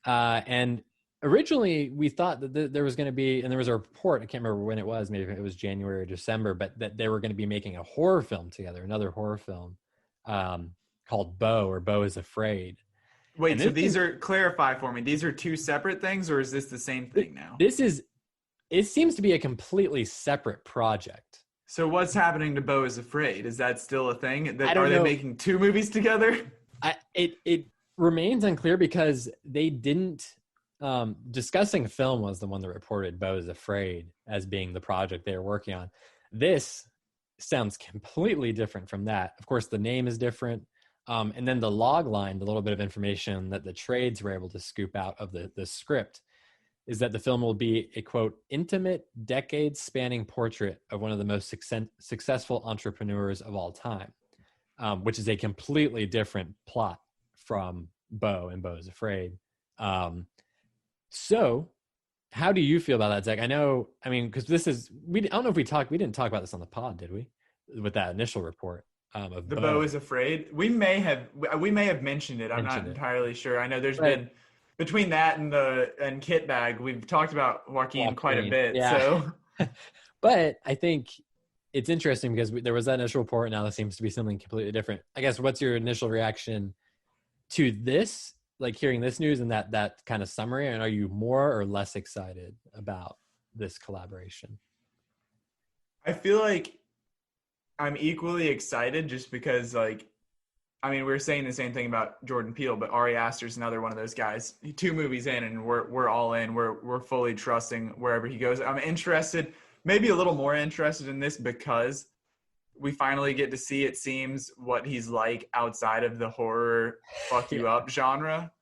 And originally we thought that there was going to be, and there was a report, I can't remember when it was, maybe it was January or December, but that they were going to be making a horror film together, another horror film called Beau is Afraid. Wait, so these are, clarify for me, these are 2 separate things, or is this the same thing now? It seems to be a completely separate project. So what's happening to Beau is Afraid? Is that still a thing? Are they know. making 2 movies together? It remains unclear because they didn't, Discussing Film was the one that reported Beau is Afraid as being the project they were working on. This sounds completely different from that. Of course, the name is different. And then the log line, the little bit of information that the trades were able to scoop out of the script, is that the film will be a, quote, intimate, decade-spanning portrait of one of the most successful entrepreneurs of all time, which is a completely different plot from Beau and Beau is Afraid. So how do you feel about that, Zach? I mean, because I don't know if we didn't talk about this on the pod, did we? With that initial report of The Beau is Afraid. We may have mentioned it. I'm not entirely sure. I know there's been between that and Kit Bag, we've talked about Joaquin quite a bit. Yeah. So, but I think it's interesting because there was that initial report, and now there seems to be something completely different. I guess what's your initial reaction to this? Like hearing this news and that kind of summary, and are you more or less excited about this collaboration? I feel like I'm equally excited just because, like, I mean, we were saying the same thing about Jordan Peele, but Ari Aster's another one of those guys. 2 movies in, and we're all in. We're fully trusting wherever he goes. I'm interested, maybe a little more interested in this because we finally get to see, it seems, what he's like outside of the horror fuck you up genre.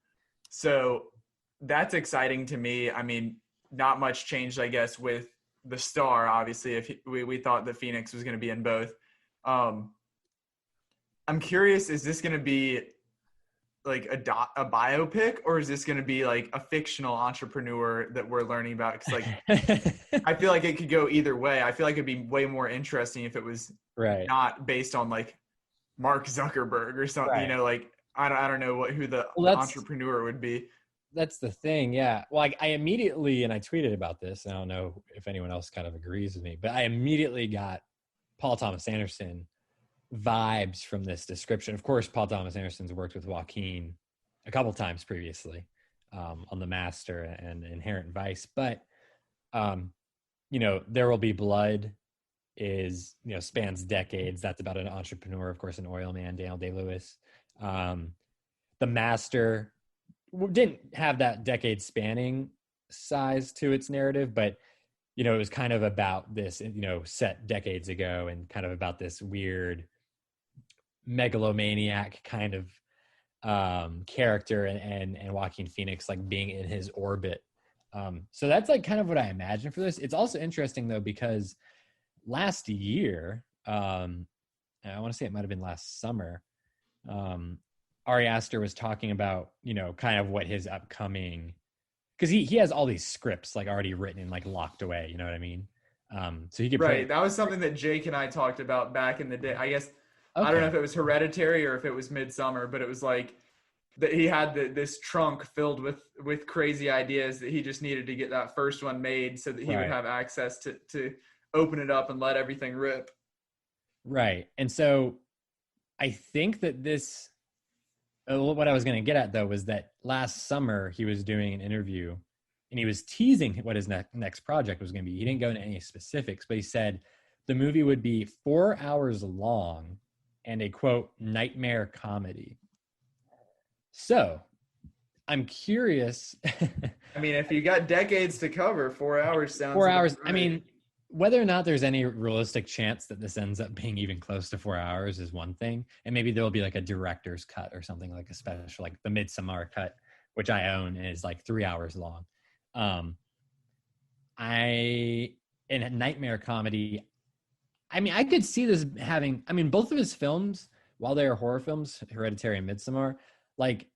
So that's exciting to me. I mean, not much changed, I guess, with the star, obviously. If we thought that Phoenix was going to be in both. I'm curious, is this going to be like a biopic, or is this going to be like a fictional entrepreneur that we're learning about? Because like, I feel like it could go either way. I feel like it'd be way more interesting if it was not based on like Mark Zuckerberg or something. Right. You know, like I don't know who the entrepreneur would be. That's the thing, yeah. Well, I immediately, and I tweeted about this, and I don't know if anyone else kind of agrees with me, but I immediately got Paul Thomas Anderson vibes from this description. Of course, Paul Thomas Anderson's worked with Joaquin a couple times previously on The Master and Inherent Vice, but you know, There Will Be Blood is, you know, spans decades. That's about an entrepreneur, of course, an oil man, Daniel Day-Lewis. The Master didn't have that decade spanning size to its narrative, but you know, it was kind of about this, you know, set decades ago, and kind of about this weird megalomaniac kind of character, and Joaquin Phoenix like being in his orbit. So that's like kind of what I imagine for this. It's also interesting though, because last year, I want to say it might've been last summer, Ari Aster was talking about, you know, kind of what his upcoming, because he has all these scripts like already written and like locked away, you know what I mean? So he could that was something that Jake and I talked about back in the day. I guess I don't know if it was Hereditary or if it was Midsummer, but it was like that he had this trunk filled with crazy ideas that he just needed to get that first one made so that he would have access to open it up and let everything rip. Right. And so I think that this, what I was going to get at though, was that last summer he was doing an interview and he was teasing what his next project was going to be. He didn't go into any specifics, but he said the movie would be 4 hours long and a, quote, nightmare comedy. So I'm curious. I mean, if you got decades to cover, 4 hours sounds 4 hours. Right. I mean, whether or not there's any realistic chance that this ends up being even close to 4 hours is one thing. And maybe there'll be like a director's cut or something, like a special, like the Midsommar cut, which I own, and is like 3 hours long. In a nightmare comedy, I mean, I could see this having, I mean, both of his films, while they are horror films, Hereditary and Midsommar, like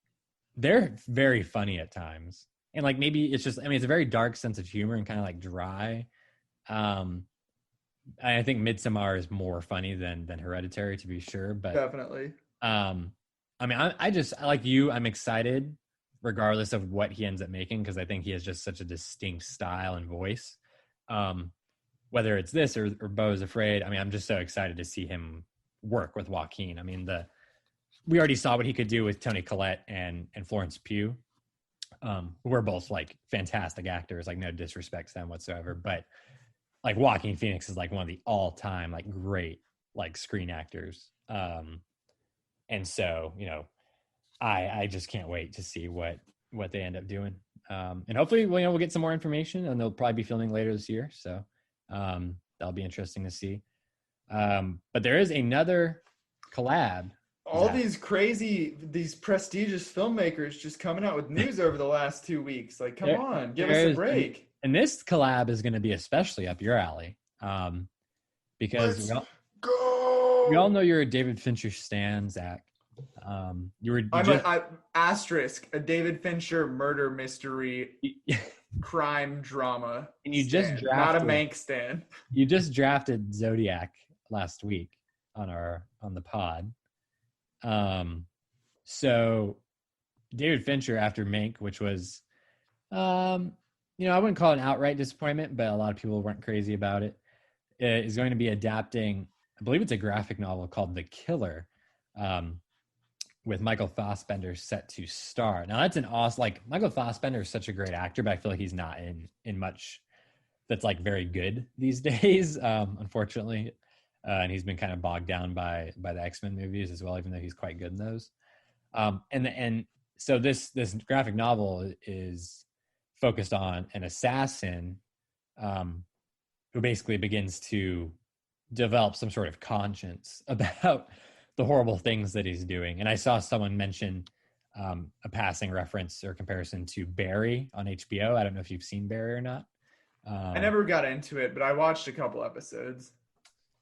they're very funny at times. And like, maybe it's just, I mean, it's a very dark sense of humor and kind of like dry. I think Midsommar is more funny than Hereditary, to be sure, but definitely. I mean, I like you, I'm excited regardless of what he ends up making, because I think he has just such a distinct style and voice. Whether it's this or Beau is Afraid, I mean, I'm just so excited to see him work with Joaquin. I mean, we already saw what he could do with Toni Collette and Florence Pugh, who are both like fantastic actors, like no disrespect to them whatsoever, but like Joaquin Phoenix is like one of the all-time like great like screen actors. And so, you know, I just can't wait to see what they end up doing. And hopefully, we'll get some more information, and they'll probably be filming later this year. So that'll be interesting to see. But there is another collab all these prestigious filmmakers just coming out with news over the last 2 weeks. Like, come on, give us a break. And this collab is going to be especially up your alley, because we all know you're a David Fincher stan, Zach. I'm asterisk a David Fincher murder mystery crime drama, and you stan, just drafted, not a Mank stan. You just drafted Zodiac last week on the pod. So David Fincher after Mank, which was, I wouldn't call it an outright disappointment, but a lot of people weren't crazy about it, is going to be adapting, I believe it's a graphic novel called The Killer, with Michael Fassbender set to star. Now that's an awesome, like, Michael Fassbender is such a great actor, but I feel like he's not in much that's like very good these days, unfortunately. And he's been kind of bogged down by the X-Men movies as well, even though he's quite good in those. And so this graphic novel is focused on an assassin who basically begins to develop some sort of conscience about the horrible things that he's doing. And I saw someone mention a passing reference or comparison to Barry on HBO. I don't know if you've seen Barry or not. I never got into it, but I watched a couple episodes.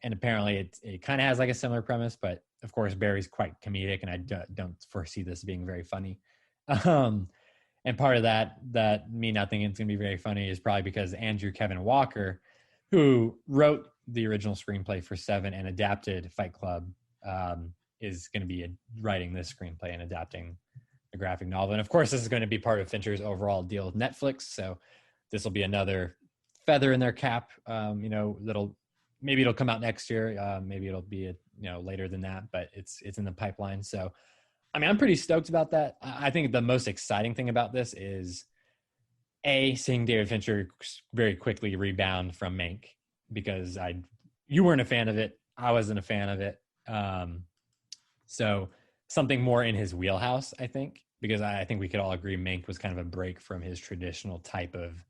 And apparently it kind of has like a similar premise, but of course Barry's quite comedic, and I don't foresee this being very funny. And part of that me not thinking it's going to be very funny is probably because Andrew Kevin Walker, who wrote the original screenplay for Seven and adapted Fight Club, is going to be writing this screenplay and adapting the graphic novel. And of course, this is going to be part of Fincher's overall deal with Netflix. So this will be another feather in their cap. Maybe it'll come out next year. Maybe it'll be later than that, but it's in the pipeline. So, I mean, I'm pretty stoked about that. I think the most exciting thing about this is seeing David Fincher very quickly rebound from Mank, because you weren't a fan of it. I wasn't a fan of it. So something more in his wheelhouse, I think, because I think we could all agree Mank was kind of a break from his traditional type of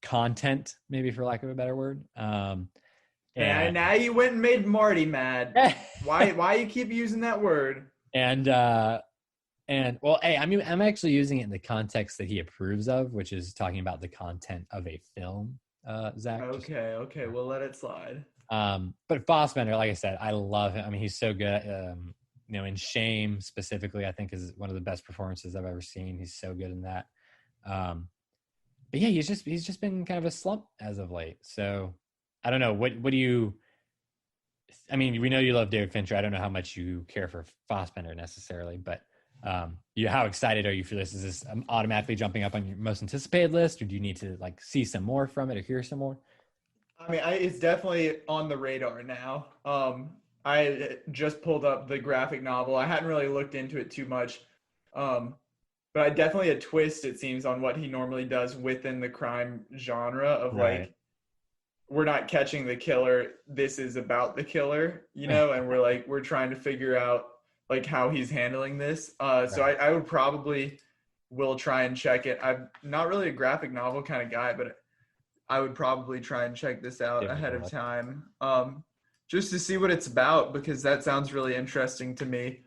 content, maybe for lack of a better word. And now you went and made Marty mad. Why you keep using that word? And well, I'm actually using it in the context that he approves of, which is talking about the content of a film. Zach. Okay, we'll let it slide. But Fassbender, like I said, I love him. I mean, he's so good. In Shame specifically, I think is one of the best performances I've ever seen. He's so good in that. But yeah, he's just been kind of a slump as of late. So I don't know. What do you? I mean, we know you love David Fincher. I don't know how much you care for Fassbender necessarily, but how excited are you for this? Is this automatically jumping up on your most anticipated list, or do you need to like see some more from it or hear some more? I mean, it's definitely on the radar now. I just pulled up the graphic novel. I hadn't really looked into it too much. But definitely a twist, it seems, on what he normally does within the crime genre of right. Like, we're not catching the killer. This is about the killer, and we're trying to figure out like how he's handling this. So I would probably will try and check it. I'm not really a graphic novel kind of guy, but I would probably try and check this out ahead of time, just to see what it's about, because that sounds really interesting to me.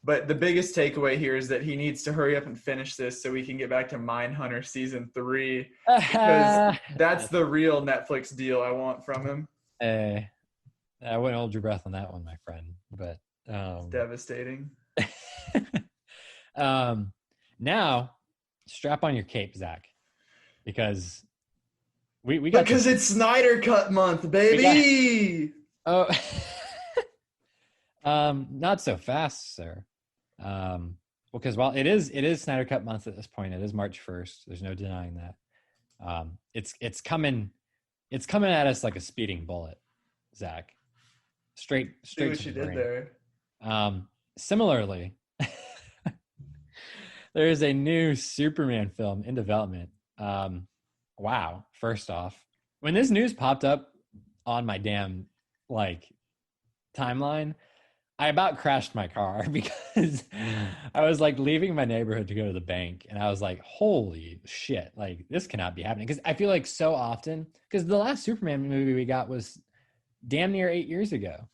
But the biggest takeaway here is that he needs to hurry up and finish this so we can get back to Mindhunter season 3, because that's the real Netflix deal I want from him. I wouldn't hold your breath on that one, my friend, but it's devastating. Now strap on your cape, Zach, because we got it's Snyder Cut month, baby. Not so fast, sir. Because while it is Snyder Cut month at this point, it is March 1st. There's no denying that. It's coming at us like a speeding bullet, Zach. Straight See what to you the did brain. there. Similarly, there is a new Superman film in development. Wow. First off, when this news popped up on my damn timeline, I about crashed my car because I was leaving my neighborhood to go to the bank, and I was like, holy shit, this cannot be happening. Because I feel like so often, because the last Superman movie we got was damn near 8 years ago.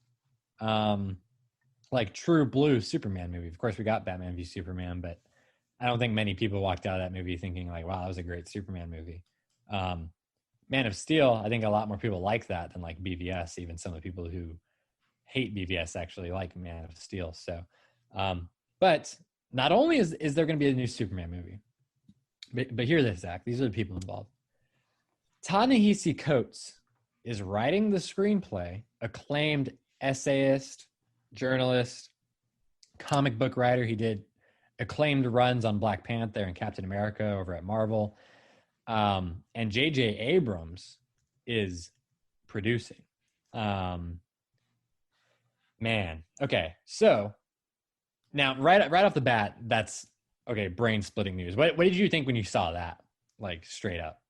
like true blue Superman movie. Of course, we got Batman v Superman, but I don't think many people walked out of that movie thinking like, "Wow, that was a great Superman movie." Man of Steel, I think a lot more people like that than like BVS. Even some of the people who hate BVS actually like Man of Steel. So, but not only is there going to be a new Superman movie, but hear this, Zach. These are the people involved. Ta-Nehisi Coates is writing the screenplay. Acclaimed essayist, journalist, comic book writer. He did acclaimed runs on Black Panther and Captain America over at Marvel. And J.J. Abrams is producing. Man. Okay. So now right off the bat, that's okay. Brain splitting news. What did you think when you saw that? Like straight up.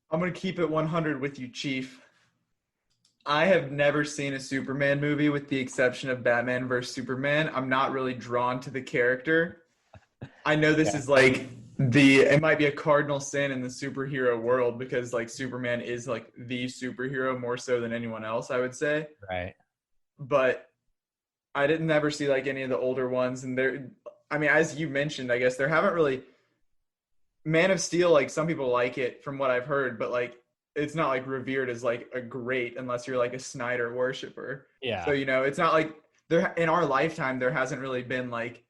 I'm going to keep it 100 with you, Chief. I have never seen a Superman movie with the exception of Batman vs. Superman. I'm not really drawn to the character. I know this is like it might be a cardinal sin in the superhero world because like Superman is like the superhero more so than anyone else, I would say. Right. But I didn't never see like any of the older ones. And as you mentioned, I guess there haven't really Man of Steel, like some people like it from what I've heard, but like it's not like revered as like a great unless you're like a Snyder worshiper. Yeah. So, it's not like there in our lifetime, there hasn't really been like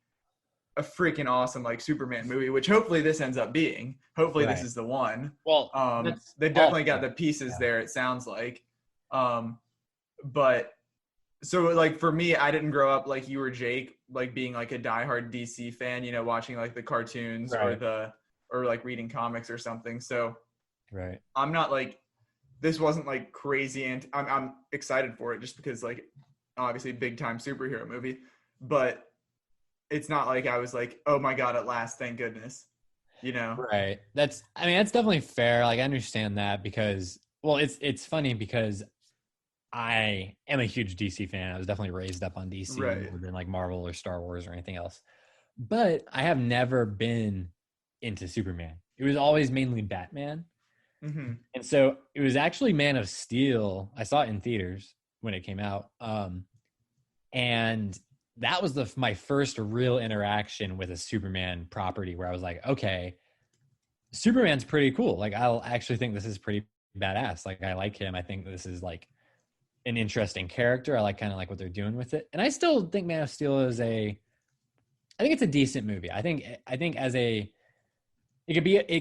a freaking awesome like Superman movie, which hopefully this ends up being. Hopefully this is the one. Well, they've definitely got the pieces there, it sounds like. But so like for me, I didn't grow up like you or Jake, like being like a diehard DC fan, watching like the cartoons or like reading comics or something. So I'm not like, this wasn't like crazy, and I'm excited for it just because like obviously big time superhero movie, but it's not like I was like, oh my God, at last, thank goodness, Right. That's definitely fair. Like I understand that because, well, it's funny because I am a huge DC fan. I was definitely raised up on DC more than like Marvel or Star Wars or anything else. But I have never been into Superman. It was always mainly Batman. Mm-hmm. And so it was actually Man of Steel. I saw it in theaters when it came out. And that was my first real interaction with a Superman property where I was like, okay, Superman's pretty cool. Like, I'll actually think this is pretty badass. Like, I like him. I think this is like an interesting character. I kind of like what they're doing with it. And I still think Man of Steel I think it's a decent movie. I think it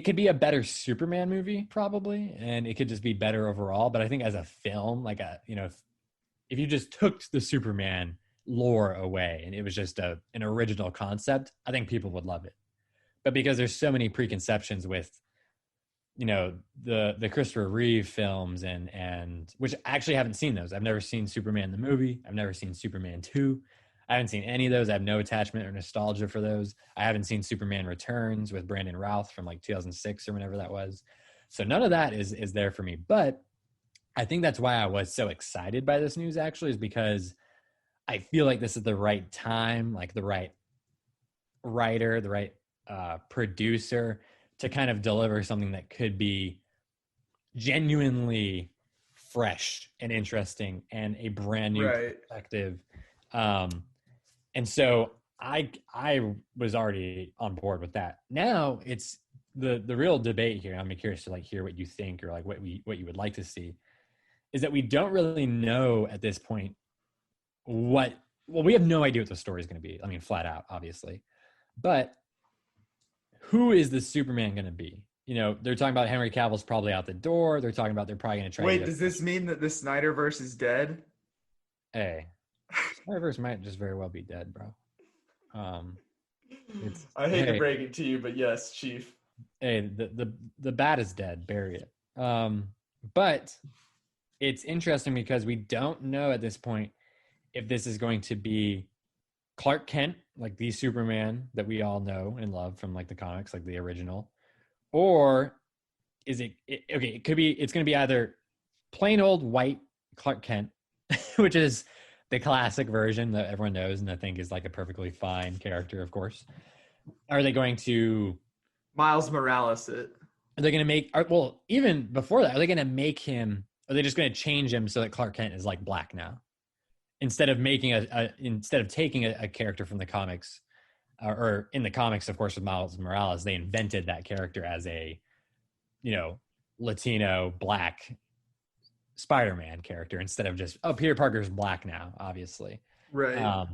could be a better Superman movie probably. And it could just be better overall. But I think as a film, like if you just took the Superman lore away and it was just an original concept, I think people would love it. But because there's so many preconceptions with the Christopher Reeve films and which I actually haven't seen those. I've never seen Superman the movie. I've never seen Superman 2. I haven't seen any of those. I have no attachment or nostalgia for those. I haven't seen Superman Returns with Brandon Routh from like 2006 or whenever that was. So none of that is there for me. But I think that's why I was so excited by this news actually, is because I feel like this is the right time, like the right writer, the right producer to kind of deliver something that could be genuinely fresh and interesting and a brand new perspective. And so I was already on board with that. Now it's the real debate here. I'm curious to like hear what you think or like what you would like to see is that we don't really know at this point we have no idea what the story is going to be. I mean, flat out, obviously, but who is the Superman going to be? They're talking about Henry Cavill's probably out the door. They're talking about they're probably going to try. Wait, does this mean that the Snyderverse is dead? Hey, Snyderverse might just very well be dead, bro. I hate to break it to you, but yes, Chief. Hey, the bat is dead. Bury it. But it's interesting because we don't know at this point if this is going to be Clark Kent, like the Superman that we all know and love from like the comics, like the original, or is it's going to be either plain old white Clark Kent, which is the classic version that everyone knows and I think is like a perfectly fine character, of course. Are they going to Miles Morales it? Are they going to make, even before that, are they going to make him, are they just going to change him so that Clark Kent is like black now? instead of taking a character from the comics, or in the comics, of course, with Miles Morales, they invented that character as a, Latino black Spider-Man character instead of just, Peter Parker's black now, obviously. Right.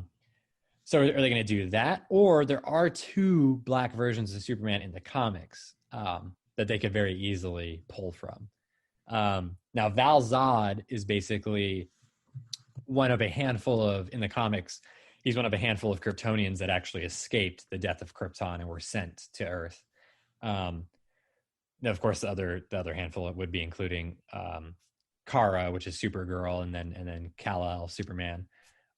So are they going to do that? Or there are two black versions of Superman in the comics that they could very easily pull from. Now, Val Zod is basically one of a handful of, in the comics, he's one of a handful of Kryptonians that actually escaped the death of Krypton and were sent to Earth. Now, of course, the other handful would be including Kara, which is Supergirl, and then Kal-El, Superman.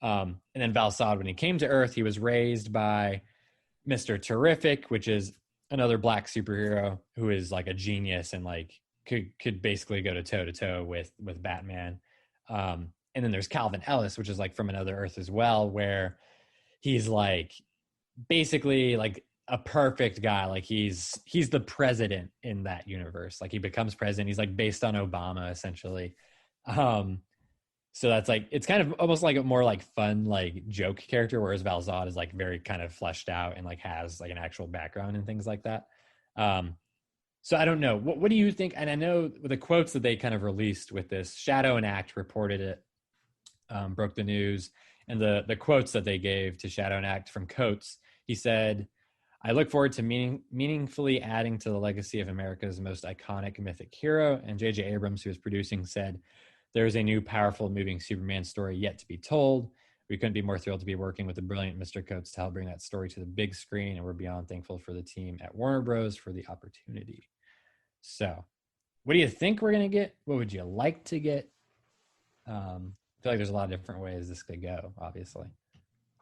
And then Val Zod, when he came to Earth, he was raised by Mr. Terrific, which is another black superhero who is like a genius and like could basically go toe to toe with Batman. And then there's Calvin Ellis, which is like from another Earth as well, where he's like basically like a perfect guy. Like he's the president in that universe. Like he becomes president. He's like based on Obama essentially. So that's like, it's kind of almost like a more like fun, like joke character, whereas Val Zod is like very kind of fleshed out and like has like an actual background and things like that. So I don't know. What do you think? And I know the quotes that they kind of released with this, Shadow and Act reported it, broke the news, and the quotes that they gave to Shadow and Act from Coates, he said, "I look forward to meaningfully adding to the legacy of America's most iconic mythic hero." And J.J. Abrams, who was producing, said, "There is a new, powerful, moving Superman story yet to be told. We couldn't be more thrilled to be working with the brilliant Mr. Coates to help bring that story to the big screen, and we're beyond thankful for the team at Warner Bros. For the opportunity." So, what do you think we're going to get? What would you like to get? I feel like there's a lot of different ways this could go, obviously.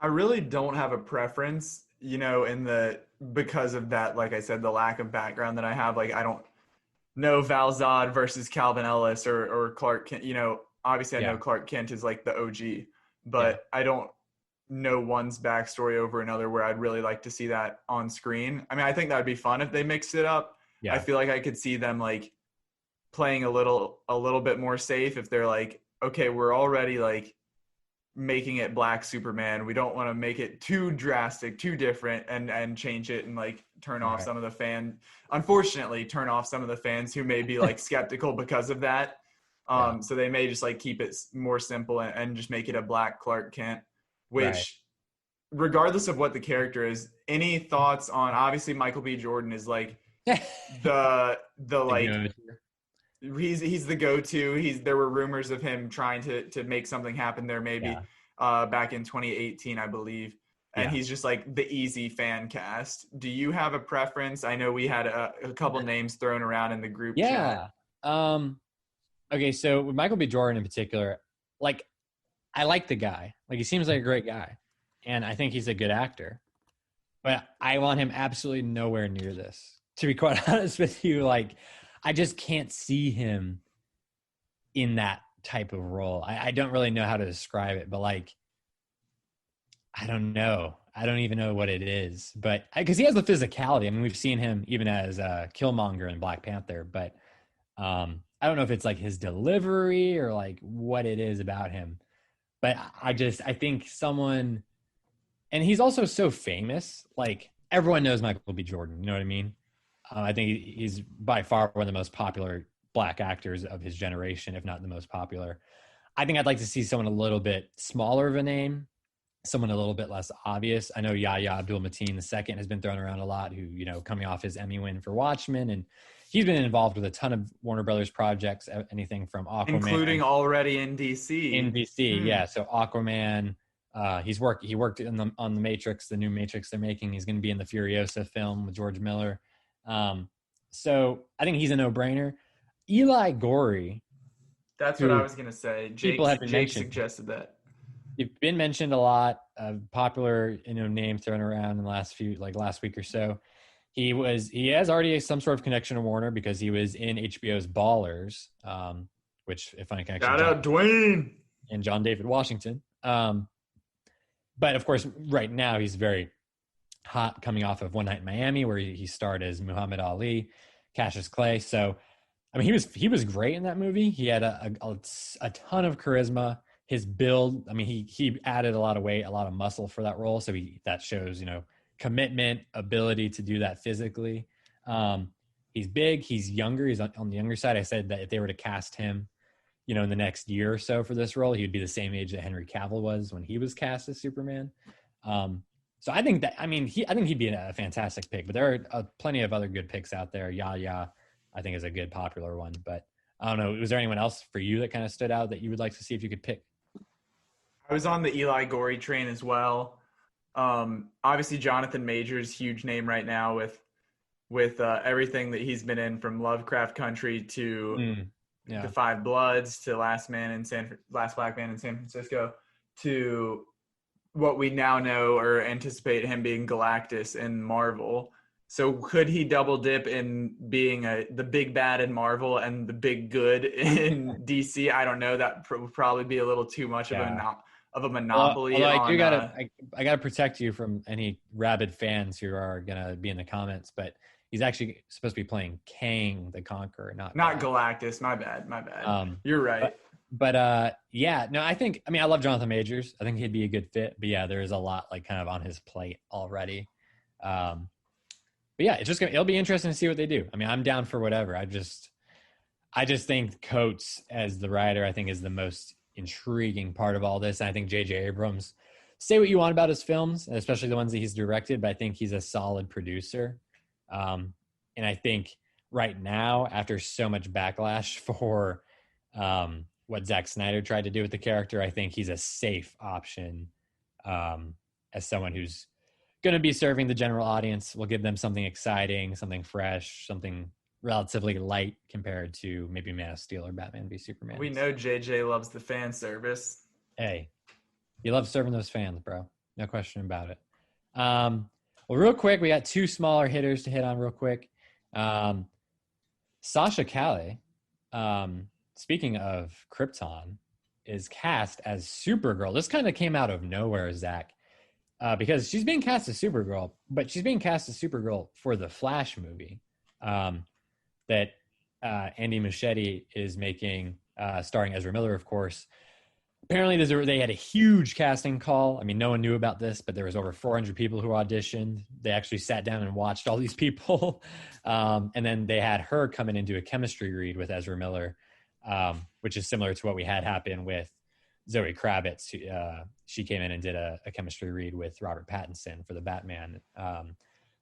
I really don't have a preference, because of that, like I said, the lack of background that I have. Like, I don't know Val Zod versus Calvin Ellis or Clark Kent. Obviously I know Clark Kent is like the OG, but I don't know one's backstory over another where I'd really like to see that on screen. I mean, I think that would be fun if they mixed it up. Yeah. I feel like I could see them like playing a little bit more safe if they're like, okay, we're already like making it black Superman. We don't want to make it too drastic, too different and change it and like turn off some of the turn off some of the fans who may be like skeptical because of that. So they may just like keep it more simple and just make it a black Clark Kent, which regardless of what the character is, any thoughts on, obviously Michael B. Jordan is like the like, he's the go-to. There were rumors of him trying to make something happen there maybe back in 2018, I believe. And he's just like the easy fan cast. Do you have a preference? I know we had a couple names thrown around in the group chat. Okay, so with Michael B. Jordan in particular, like I like the guy. Like he seems like a great guy. And I think he's a good actor. But I want him absolutely nowhere near this. To be quite honest with you, like I just can't see him in that type of role. I don't really know how to describe it, but like, I don't know. I don't even know what it is, but because he has the physicality. I mean, we've seen him even as Killmonger in Black Panther, but I don't know if it's like his delivery or like what it is about him. But I think someone, and he's also so famous, like everyone knows Michael B. Jordan. You know what I mean? I think he's by far one of the most popular black actors of his generation, if not the most popular. I think I'd like to see someone a little bit smaller of a name, someone a little bit less obvious. I know Yahya Abdul-Mateen II has been thrown around a lot, who, coming off his Emmy win for Watchmen, and he's been involved with a ton of Warner Brothers projects, anything from Aquaman. Including already in DC. In DC, yeah. So Aquaman, he worked on the Matrix, the new Matrix they're making. He's going to be in the Furiosa film with George Miller. So I think he's a no-brainer. Eli Gorey. That's what I was going to say. Jake suggested that. You've been mentioned a lot, popular, name thrown around in the last week or so. He has already some sort of connection to Warner because he was in HBO's Ballers, which, if I can, shout out Dwayne and John David Washington. But of course, right now he's very hot, coming off of One Night in Miami, where he starred as Muhammad Ali, Cassius Clay. So, I mean, he was great in that movie. He had a ton of charisma. his build. I mean, he added a lot of weight, a lot of muscle for that role. So that shows, commitment, ability to do that physically. He's big, he's younger, he's on the younger side. I said that if they were to cast him, in the next year or so for this role, he'd be the same age that Henry Cavill was when he was cast as Superman. So I think I think he'd be a fantastic pick, but there are plenty of other good picks out there. Yahya, I think, is a good popular one, but I don't know. Was there anyone else for you that kind of stood out that you would like to see if you could pick? I was on the Eli Gorey train as well. Obviously Jonathan Majors, huge name right now with everything that he's been in, from Lovecraft Country to The Five Bloods to Last Black Man in San Francisco to what we now know or anticipate him being Galactus in Marvel. So could he double dip in being the big bad in Marvel and the big good in DC? I don't know. That would probably be a little too much of a monopoly. I gotta protect you from any rabid fans who are gonna be in the comments, but he's actually supposed to be playing Kang the Conqueror, not Galactus. My bad. You're right. But I love Jonathan Majors. I think he'd be a good fit. But yeah, there is a lot kind of on his plate already. But yeah, it'll be interesting to see what they do. I mean, I'm down for whatever. I just think Coates as the writer, I think, is the most intriguing part of all this. And I think J.J. Abrams, say what you want about his films, especially the ones that he's directed, but I think he's a solid producer. And I think right now, after so much backlash for what Zack Snyder tried to do with the character, I think he's a safe option as someone who's going to be serving the general audience. We'll give them something exciting, something fresh, something relatively light compared to maybe Man of Steel or Batman v Superman. We know JJ loves the fan service. Hey, he loves serving those fans, bro. No question about it. Well, real quick, we got two smaller hitters to hit on real quick. Sasha Calle, speaking of Krypton, is cast as Supergirl. This kind of came out of nowhere, Zach, because she's being cast as Supergirl, but she's being cast as Supergirl for the Flash movie that Andy Muschietti is making, starring Ezra Miller, of course. Apparently, they had a huge casting call. I mean, no one knew about this, but there was over 400 people who auditioned. They actually sat down and watched all these people. And then they had her coming into a chemistry read with Ezra Miller, which is similar to what we had happen with Zoe Kravitz. She came in and did a chemistry read with Robert Pattinson for the Batman.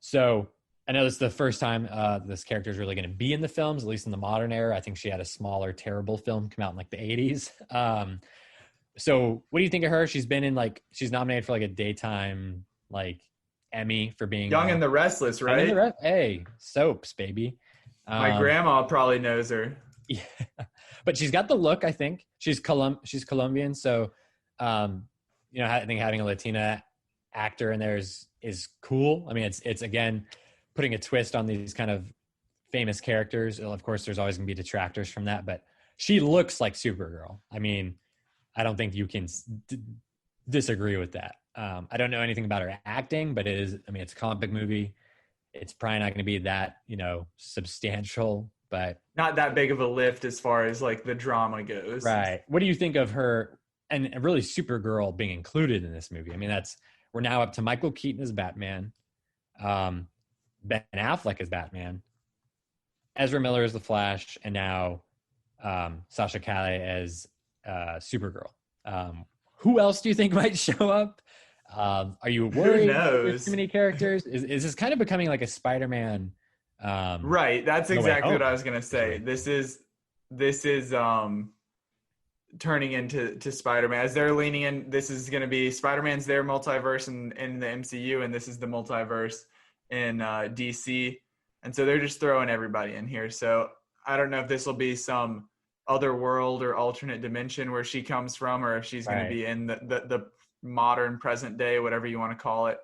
So I know this is the first time this character is really going to be in the films, at least in the modern era. I think she had a smaller, terrible film come out in the 80s. So what do you think of her? She's been in she's nominated for a daytime Emmy for being Young and the Restless, right? Hey, soaps, baby. My grandma probably knows her. Yeah, but she's got the look. I think she's Colombian, so I think having a Latina actor in there is cool. I mean, it's again putting a twist on these kind of famous characters. Of course, there's always going to be detractors from that, but she looks like Supergirl. I mean, I don't think you can disagree with that. I don't know anything about her acting, but it's a comic book movie. It's probably not going to be that, substantial, but not that big of a lift as far as the drama goes. Right. What do you think of her and really Supergirl being included in this movie? I mean, we're now up to Michael Keaton as Batman, Ben Affleck as Batman, Ezra Miller as the Flash, and now Sasha Calle as Supergirl. Who else do you think might show up? Are you worried there's too many characters? Is this kind of becoming like a Spider-Man? Right. That's exactly what I was going to say. This is turning into Spider-Man as they're leaning in. This is going to be Spider-Man's their multiverse in the MCU, and this is the multiverse in DC. And so they're just throwing everybody in here. So I don't know if this will be some other world or alternate dimension where she comes from, or if she's going to be in the modern present day, whatever you want to call it.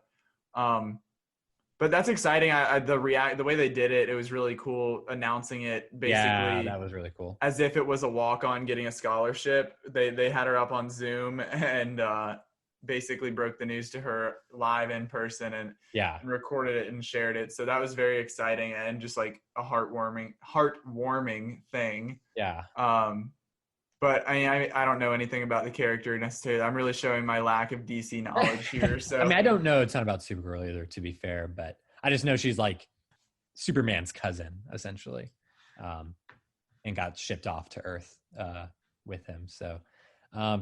But that's exciting. The way they did it was really cool. Announcing it basically, yeah, that was really cool. As if it was a walk-on getting a scholarship. They had her up on Zoom and basically broke the news to her live in person and recorded it and shared it. So that was very exciting and just a heartwarming thing. Yeah. But I don't know anything about the character necessarily. I'm really showing my lack of DC knowledge here. So I mean, I don't know a ton about Supergirl either, to be fair, but I just know she's like Superman's cousin, essentially, and got shipped off to Earth with him. So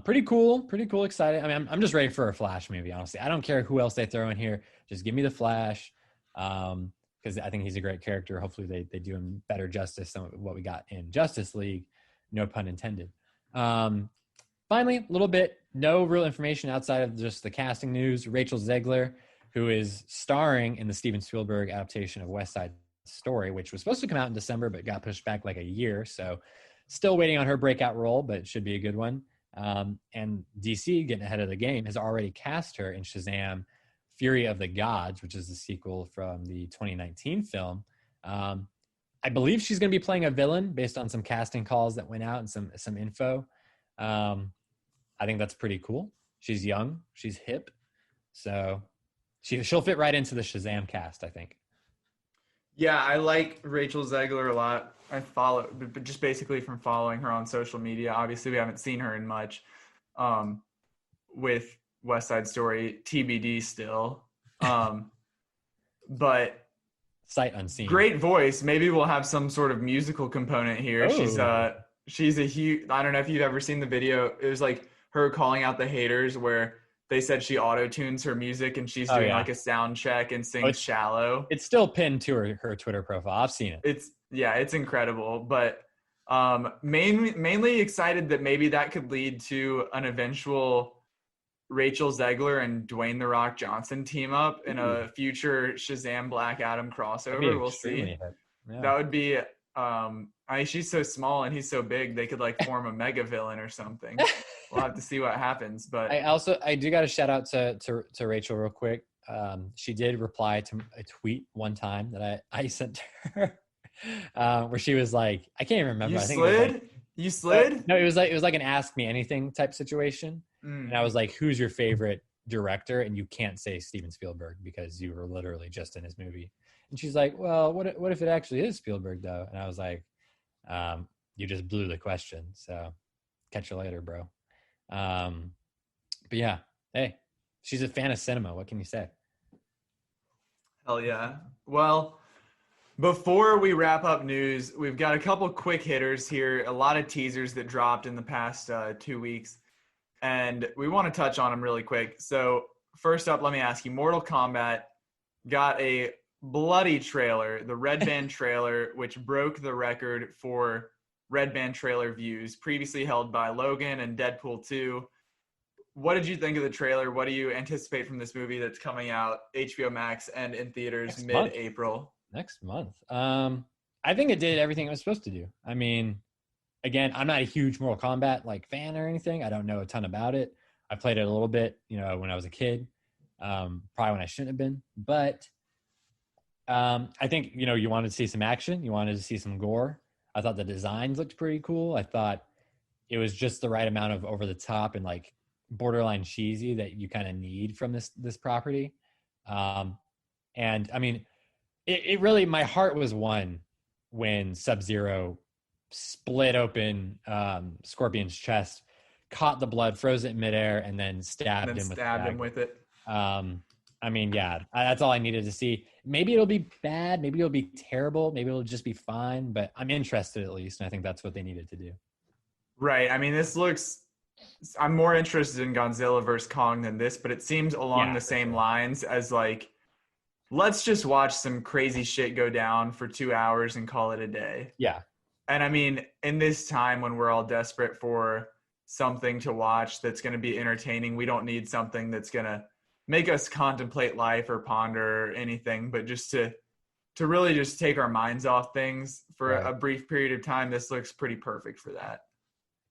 pretty cool, excited. I mean, I'm just ready for a Flash movie, honestly. I don't care who else they throw in here. Just give me the Flash, because I think he's a great character. Hopefully they do him better justice than what we got in Justice League. No pun intended. Finally, a little bit, no real information outside of just the casting news. Rachel Zegler, who is starring in the Steven Spielberg adaptation of West Side Story, which was supposed to come out in December, but got pushed back like a year. So still waiting on her breakout role, but it should be a good one. And DC, getting ahead of the game, has already cast her in Shazam! Fury of the Gods, which is the sequel from the 2019 film. I believe she's going to be playing a villain based on some casting calls that went out and some info. I think that's pretty cool. She's young, she's hip, so she'll fit right into the Shazam cast, I think. Yeah, I like Rachel Zegler a lot. I follow, but just basically from following her on social media. Obviously, we haven't seen her in much. With West Side Story, TBD still. But sight unseen. Great voice. Maybe we'll have some sort of musical component here. Oh. She's a huge. I don't know if you've ever seen the video. It was like her calling out the haters, where they said she auto-tunes her music and she's doing like a sound check and sings Shallow. It's still pinned to her Twitter profile. I've seen it. It's incredible. But mainly excited that maybe that could lead to an eventual Rachel Zegler and Dwayne "The Rock" Johnson team up in a future Shazam Black Adam crossover. We'll see. Yeah. That would be she's so small and he's so big, they could like form a mega villain or something. We'll have to see what happens. But I do got to shout out to Rachel real quick. She did reply to a tweet one time that I sent to her, where she was like, I can't even remember. You slid? No, it was like an ask me anything type situation. And I was like, who's your favorite director? And you can't say Steven Spielberg because you were literally just in his movie. And she's like, well, what if it actually is Spielberg though? And I was like, you just blew the question. So catch you later, bro. But yeah, hey, she's a fan of cinema. What can you say? Hell yeah. Well, before we wrap up news, we've got a couple quick hitters here, a lot of teasers that dropped in the past 2 weeks, and we want to touch on them really quick. So first up, let me ask you, Mortal Kombat got a bloody trailer, the Red Band trailer, which broke the record for Red Band trailer views, previously held by Logan and Deadpool 2. What did you think of the trailer? What do you anticipate from this movie that's coming out HBO Max and in theaters mid-April? Next month. I think it did everything it was supposed to do. I mean, again, I'm not a huge Mortal Kombat fan or anything. I don't know a ton about it. I played it a little bit, when I was a kid, probably when I shouldn't have been. But I think, you wanted to see some action. You wanted to see some gore. I thought the designs looked pretty cool. I thought it was just the right amount of over the top and like borderline cheesy that you kind of need from this property. And I mean, it really, my heart was won when Sub-Zero split open Scorpion's chest, caught the blood, froze it in midair, and then stabbed him with it. I mean, yeah, that's all I needed to see. Maybe it'll be bad. Maybe it'll be terrible. Maybe it'll just be fine. But I'm interested at least, and I think that's what they needed to do. Right. I mean, I'm more interested in Godzilla vs. Kong than this, but it seems along the same lines as like, let's just watch some crazy shit go down for 2 hours and call it a day. Yeah. And I mean, in this time when we're all desperate for something to watch that's going to be entertaining, we don't need something that's going to make us contemplate life or ponder or anything, but just to really just take our minds off things for a brief period of time. This looks pretty perfect for that.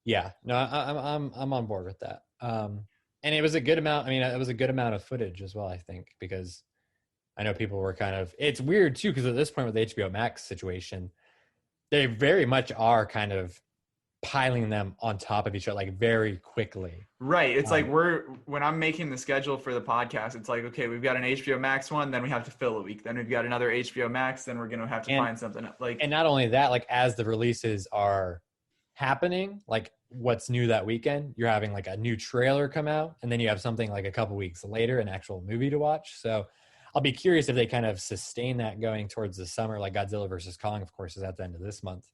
Yeah, no, I'm on board with that. And it was a good amount. I mean, it was a good amount of footage as well, I think, because I know people were it's weird too, because at this point with the HBO Max situation, they very much are kind of piling them on top of each other, like very quickly. Right. It's like when I'm making the schedule for the podcast, it's like, okay, we've got an HBO Max one, then we have to fill a week. Then we've got another HBO Max, then we're going to have to find something like. And not only that, like as the releases are happening, like what's new that weekend, you're having like a new trailer come out, and then you have something like a couple weeks later, an actual movie to watch. So I'll be curious if they kind of sustain that going towards the summer. Like Godzilla versus Kong, of course, is at the end of this month.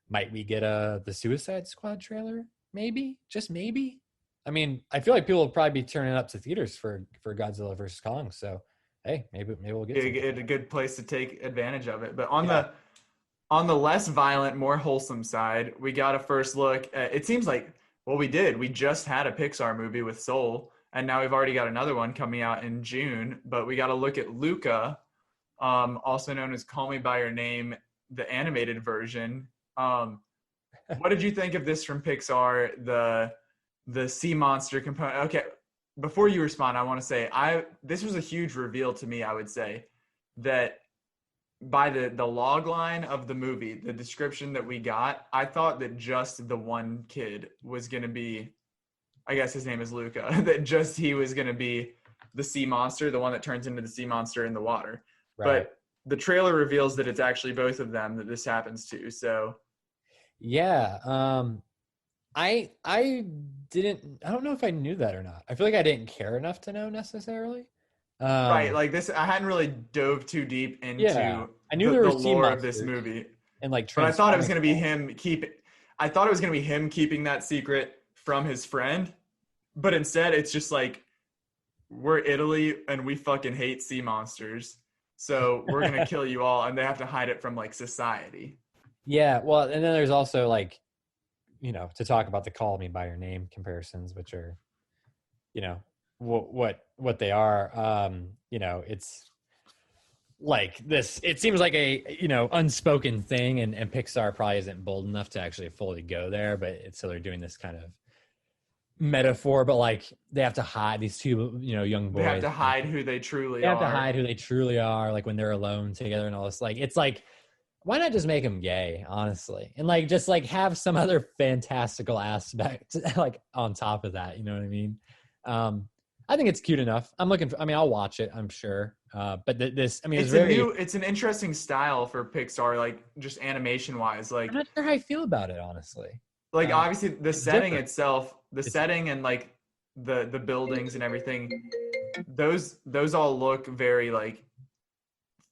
Might we get the Suicide Squad trailer? Maybe, just maybe. I mean, I feel like people will probably be turning up to theaters for Godzilla versus Kong. So, hey, maybe we'll get a good place to take advantage of it. But on the less violent, more wholesome side, we got a first look. It seems like we did. We just had a Pixar movie with Soul, and now we've already got another one coming out in June. But we got to look at Luca, also known as Call Me by Your Name, the animated version. What did you think of this from Pixar? The sea monster component. Okay, before you respond, I want to say this was a huge reveal to me. I would say that by the log line of the movie, the description that we got, I thought that just the one kid was going to be, I guess his name is Luca, that just he was going to be the sea monster, the one that turns into the sea monster in the water. Right. But the trailer reveals that it's actually both of them that this happens to. So yeah, I don't know if I knew that or not. I feel like I didn't care enough to know necessarily. Right, like this, I hadn't really dove too deep into I knew there were the lore of this movie, and like, but I thought it was going to be him I thought it was going to be him keeping that secret from his friend, but instead it's just like, we're Italy and we fucking hate sea monsters, so we're going to kill you all, and they have to hide it from like society. Yeah, well, and then there's also like, to talk about the Call Me by Your Name comparisons, which are, what they are. It's like this. It seems like a unspoken thing, and Pixar probably isn't bold enough to actually fully go there. But so they're doing this kind of metaphor, but like they have to hide these two, young boys. They have to hide who they truly are. They have to hide who they truly are, like when they're alone together and all this. Like it's like, why not just make them gay, honestly? And like, just like have some other fantastical aspect, like on top of that, you know what I mean? I think it's cute enough. I'll watch it, I'm sure. But it's an interesting style for Pixar, like just animation wise. Like, I'm not sure how I feel about it, honestly. Like obviously the setting itself, setting and like the buildings and everything, those all look very like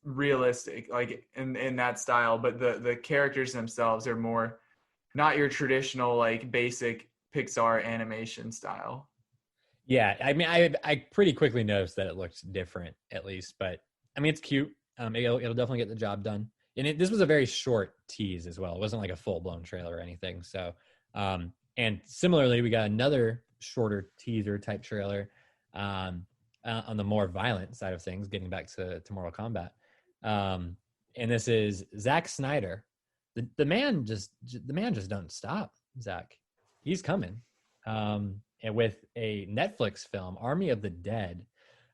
realistic, like in that style, but the characters themselves are more not your traditional like basic Pixar animation style. Yeah, I mean, I pretty quickly noticed that it looked different, at least, but I mean, it's cute. It'll definitely get the job done. And this was a very short tease as well. It wasn't like a full blown trailer or anything. So, and similarly, we got another shorter teaser type trailer on the more violent side of things, getting back to Mortal Kombat. And this is Zack Snyder. The man just don't stop, Zack. He's coming. And with a Netflix film, Army of the Dead.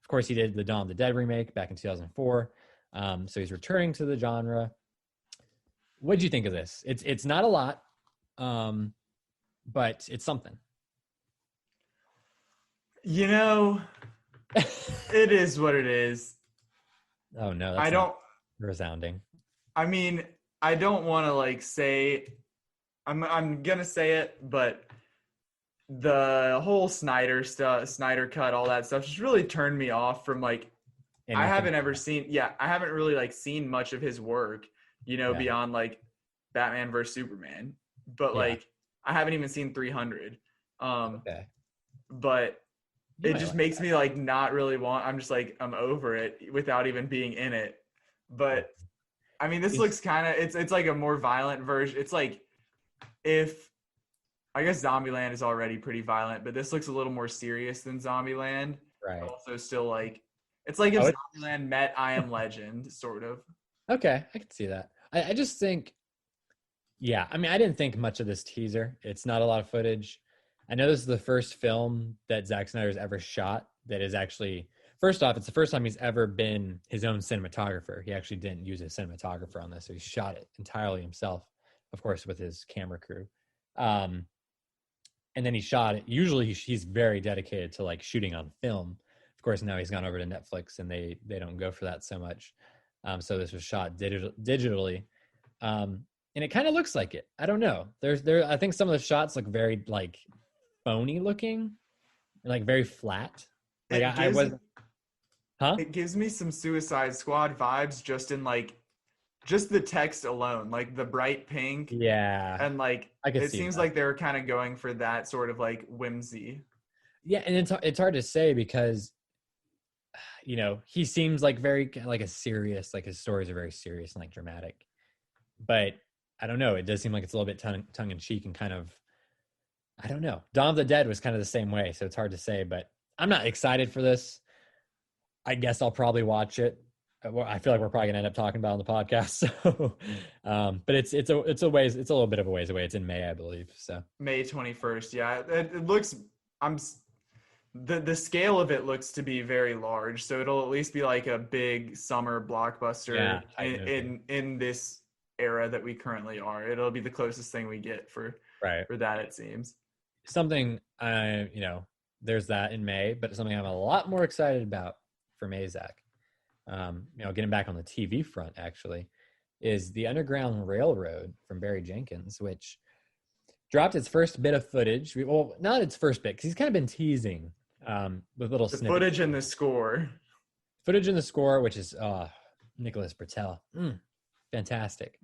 Of course, he did the Dawn of the Dead remake back in 2004. So he's returning to the genre. What did you think of this? It's not a lot, but it's something. It is what it is. Oh no, that's not resounding. I mean, I don't want to like say, I'm gonna say it, but the whole Snyder stuff, Snyder cut, all that stuff just really turned me off from like, I haven't really like seen much of his work, beyond like Batman versus Superman, but like I haven't even seen 300. Okay. But it just makes me like not really I'm just like, I'm over it without even being in it. But I mean, this looks kind of, it's like a more violent version. It's like I guess Zombieland is already pretty violent, but this looks a little more serious than Zombieland. Right. Also still like, it's like if Zombieland met I Am Legend, sort of. Okay, I can see that. I just think, I mean, I didn't think much of this teaser. It's not a lot of footage. I know this is the first film that Zack Snyder's ever shot that is actually, first off, it's the first time he's ever been his own cinematographer. He actually didn't use a cinematographer on this, so he shot it entirely himself, of course, with his camera crew. And then he shot it. Usually he's very dedicated to like shooting on film. Of course, now he's gone over to Netflix and they don't go for that so much. So this was shot digitally. and it kind of looks like it. I don't know. I think some of the shots look very like phony looking, like very flat. Like I was, huh? It gives me some Suicide Squad vibes just in like just the text alone, like the bright pink. Yeah. And like I could it see seems that. like they're kind of going for that sort of like whimsy. Yeah, and it's hard to say because he seems like very like a serious, like his stories are very serious and like dramatic. But I don't know, it does seem like it's a little bit tongue in cheek and kind of, I don't know. Dawn of the Dead was kind of the same way, so it's hard to say, but I'm not excited for this. I guess I'll probably watch it. I feel like we're probably gonna end up talking about it on the podcast. So, but it's a little bit of a ways away. It's in May, I believe. So May 21st. Yeah, it looks. The scale of it looks to be very large, so it'll at least be like a big summer blockbuster in this era that we currently are. It'll be the closest thing we get for that, it seems. Something there's that in May, but something I'm a lot more excited about for May, Zach. Getting back on the TV front, actually, is the Underground Railroad from Barry Jenkins, which dropped its first bit of footage. Well, not its first bit, because he's kind of been teasing with little snippets. Footage and the score. Footage in the score, which is Nicholas Britell. Fantastic.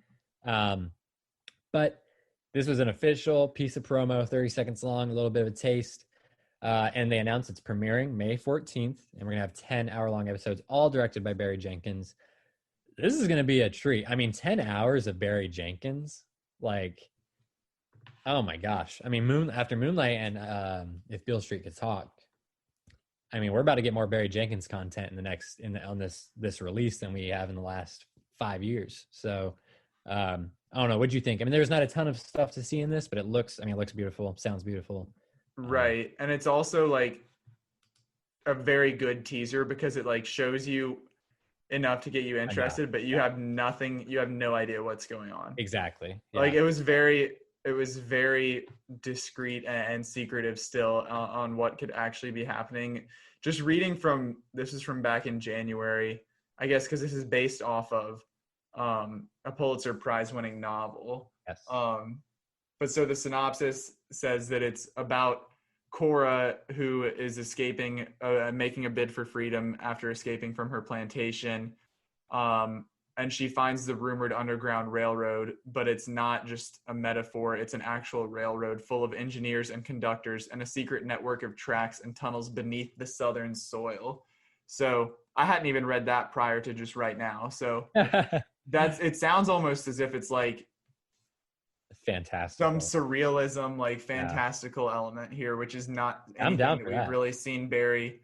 But this was an official piece of promo, 30 seconds long, a little bit of a taste. And they announced it's premiering May 14th, and we're going to have 10 hour-long episodes, all directed by Barry Jenkins. This is going to be a treat. I mean, 10 hours of Barry Jenkins, like, oh my gosh. I mean, after Moonlight and If Beale Street Could Talk, I mean, we're about to get more Barry Jenkins content on this release than we have in the last 5 years. So, I don't know. What'd you think? I mean, there's not a ton of stuff to see in this, but it looks beautiful, sounds beautiful. Right. And it's also like a very good teaser because it like shows you enough to get you interested, but you have no idea what's going on. Exactly. Yeah. Like it was very discreet and secretive still on what could actually be happening. Just reading this is from back in January, I guess, because this is based off of a Pulitzer Prize winning novel. Yes. But so the synopsis says that it's about Cora, who is escaping, making a bid for freedom after escaping from her plantation. And she finds the rumored Underground Railroad, but it's not just a metaphor. It's an actual railroad full of engineers and conductors and a secret network of tracks and tunnels beneath the southern soil. So I hadn't even read that prior to just right now. So it sounds almost as if it's like fantastic, some surrealism, like fantastical element here, which is not anything that we've really seen Barry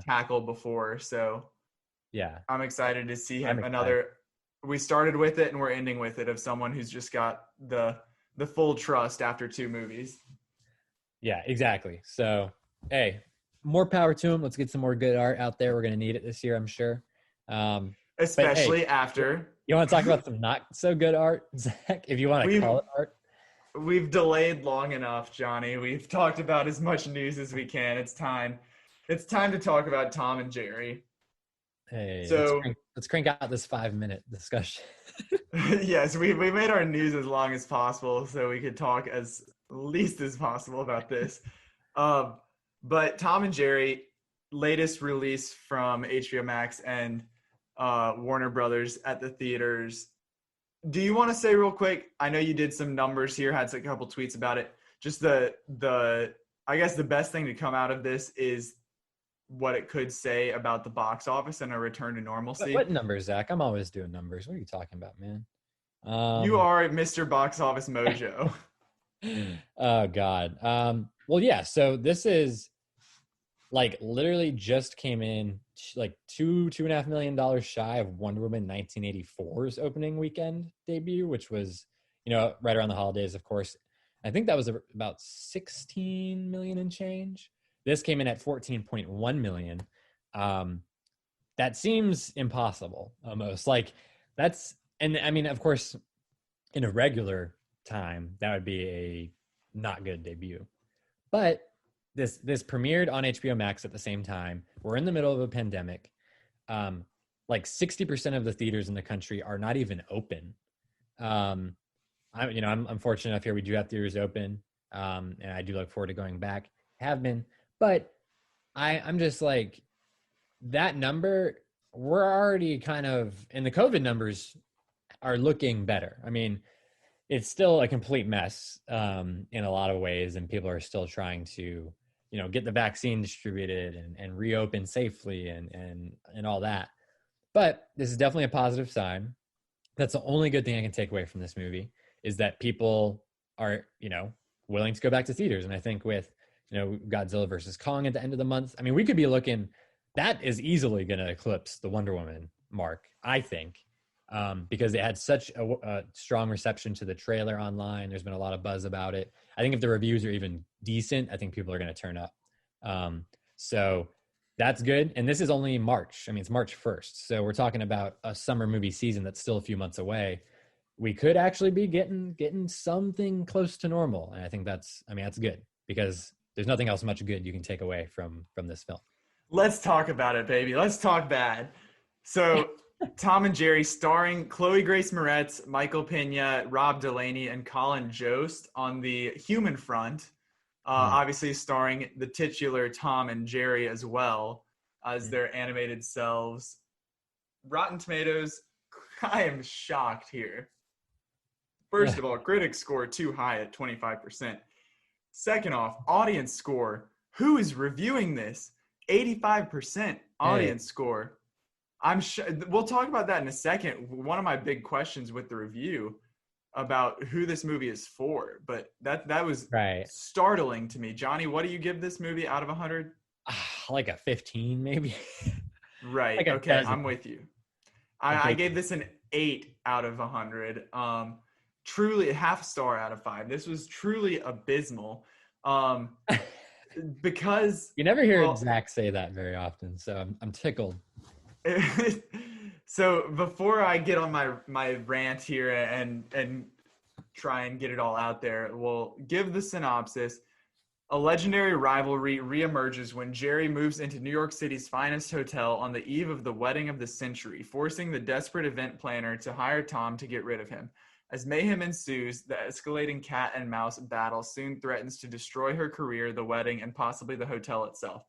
tackle before. So I'm excited to see him. We started with it and we're ending with it, of someone who's just got the full trust after 2 movies. Yeah, exactly. So, hey, more power to him. Let's get some more good art out there. We're going to need it this year, I'm sure. Especially after. You want to talk about some not so good art, Zach? If you want to call it art. We've delayed long enough, Johnny. We've talked about as much news as we can. It's time to talk about Tom and Jerry. Hey, so let's crank out this 5-minute discussion. Yes, we made our news as long as possible so we could talk as least as possible about this. But Tom and Jerry, latest release from HBO Max and Warner Brothers at the theaters. Do you want to say real quick? I know you did some numbers here, had a couple tweets about it. Just I guess the best thing to come out of this is what it could say about the box office and a return to normalcy. What numbers, Zach? I'm always doing numbers. What are you talking about, man? You are Mr. Box Office Mojo. Oh God. Well, yeah. So this is like literally just came in like $2.5 million shy of Wonder Woman 1984's opening weekend debut, which was right around the holidays, of course. I think that was about 16 million and change. This came in at 14.1 million. That seems impossible almost. Like and I mean, of course, in a regular time, that would be a not good debut. But this premiered on HBO Max at the same time. We're in the middle of a pandemic. Like 60% of the theaters in the country are not even open. I'm fortunate enough here. We do have theaters open, and I do look forward to going back. Have been, but I'm just like that number. We're already kind of, and the COVID numbers are looking better. I mean, it's still a complete mess in a lot of ways, and people are still trying to, get the vaccine distributed and reopen safely and all that. But this is definitely a positive sign. That's the only good thing I can take away from this movie is that people are, willing to go back to theaters. And I think with, Godzilla versus Kong at the end of the month, I mean, we could be looking, that is easily going to eclipse the Wonder Woman mark, I think, because it had such a strong reception to the trailer online. There's been a lot of buzz about it. I think if the reviews are even decent, I think people are going to turn up. So that's good. And this is only March. I mean, it's March 1st. So we're talking about a summer movie season that's still a few months away. We could actually be getting something close to normal. And I think that's good because there's nothing else much good you can take away from this film. Let's talk about it, baby. Let's talk bad. So Tom and Jerry, starring Chloe Grace Moretz, Michael Pena, Rob Delaney, and Colin Jost on the human front. Obviously starring the titular Tom and Jerry as well as their animated selves. Rotten Tomatoes, I am shocked here. First of all, critics score too high at 25%. Second off, audience score. Who is reviewing this? 85% audience score. I'm sure we'll talk about that in a second. One of my big questions with the review about who this movie is for, but that was startling to me. Johnny, what do you give this movie out of 100? Like a 15, maybe. Right. Like okay, I'm with you. I gave this an 8 out of 100. Truly a half star out of 5. This was truly abysmal. Because you never hear Zach say that very often, so I'm tickled. So before I get on my rant here and try and get it all out there, we'll give the synopsis. A legendary rivalry reemerges when Jerry moves into New York City's finest hotel on the eve of the wedding of the century, forcing the desperate event planner to hire Tom to get rid of him. As mayhem ensues, the escalating cat and mouse battle soon threatens to destroy her career, the wedding, and possibly the hotel itself.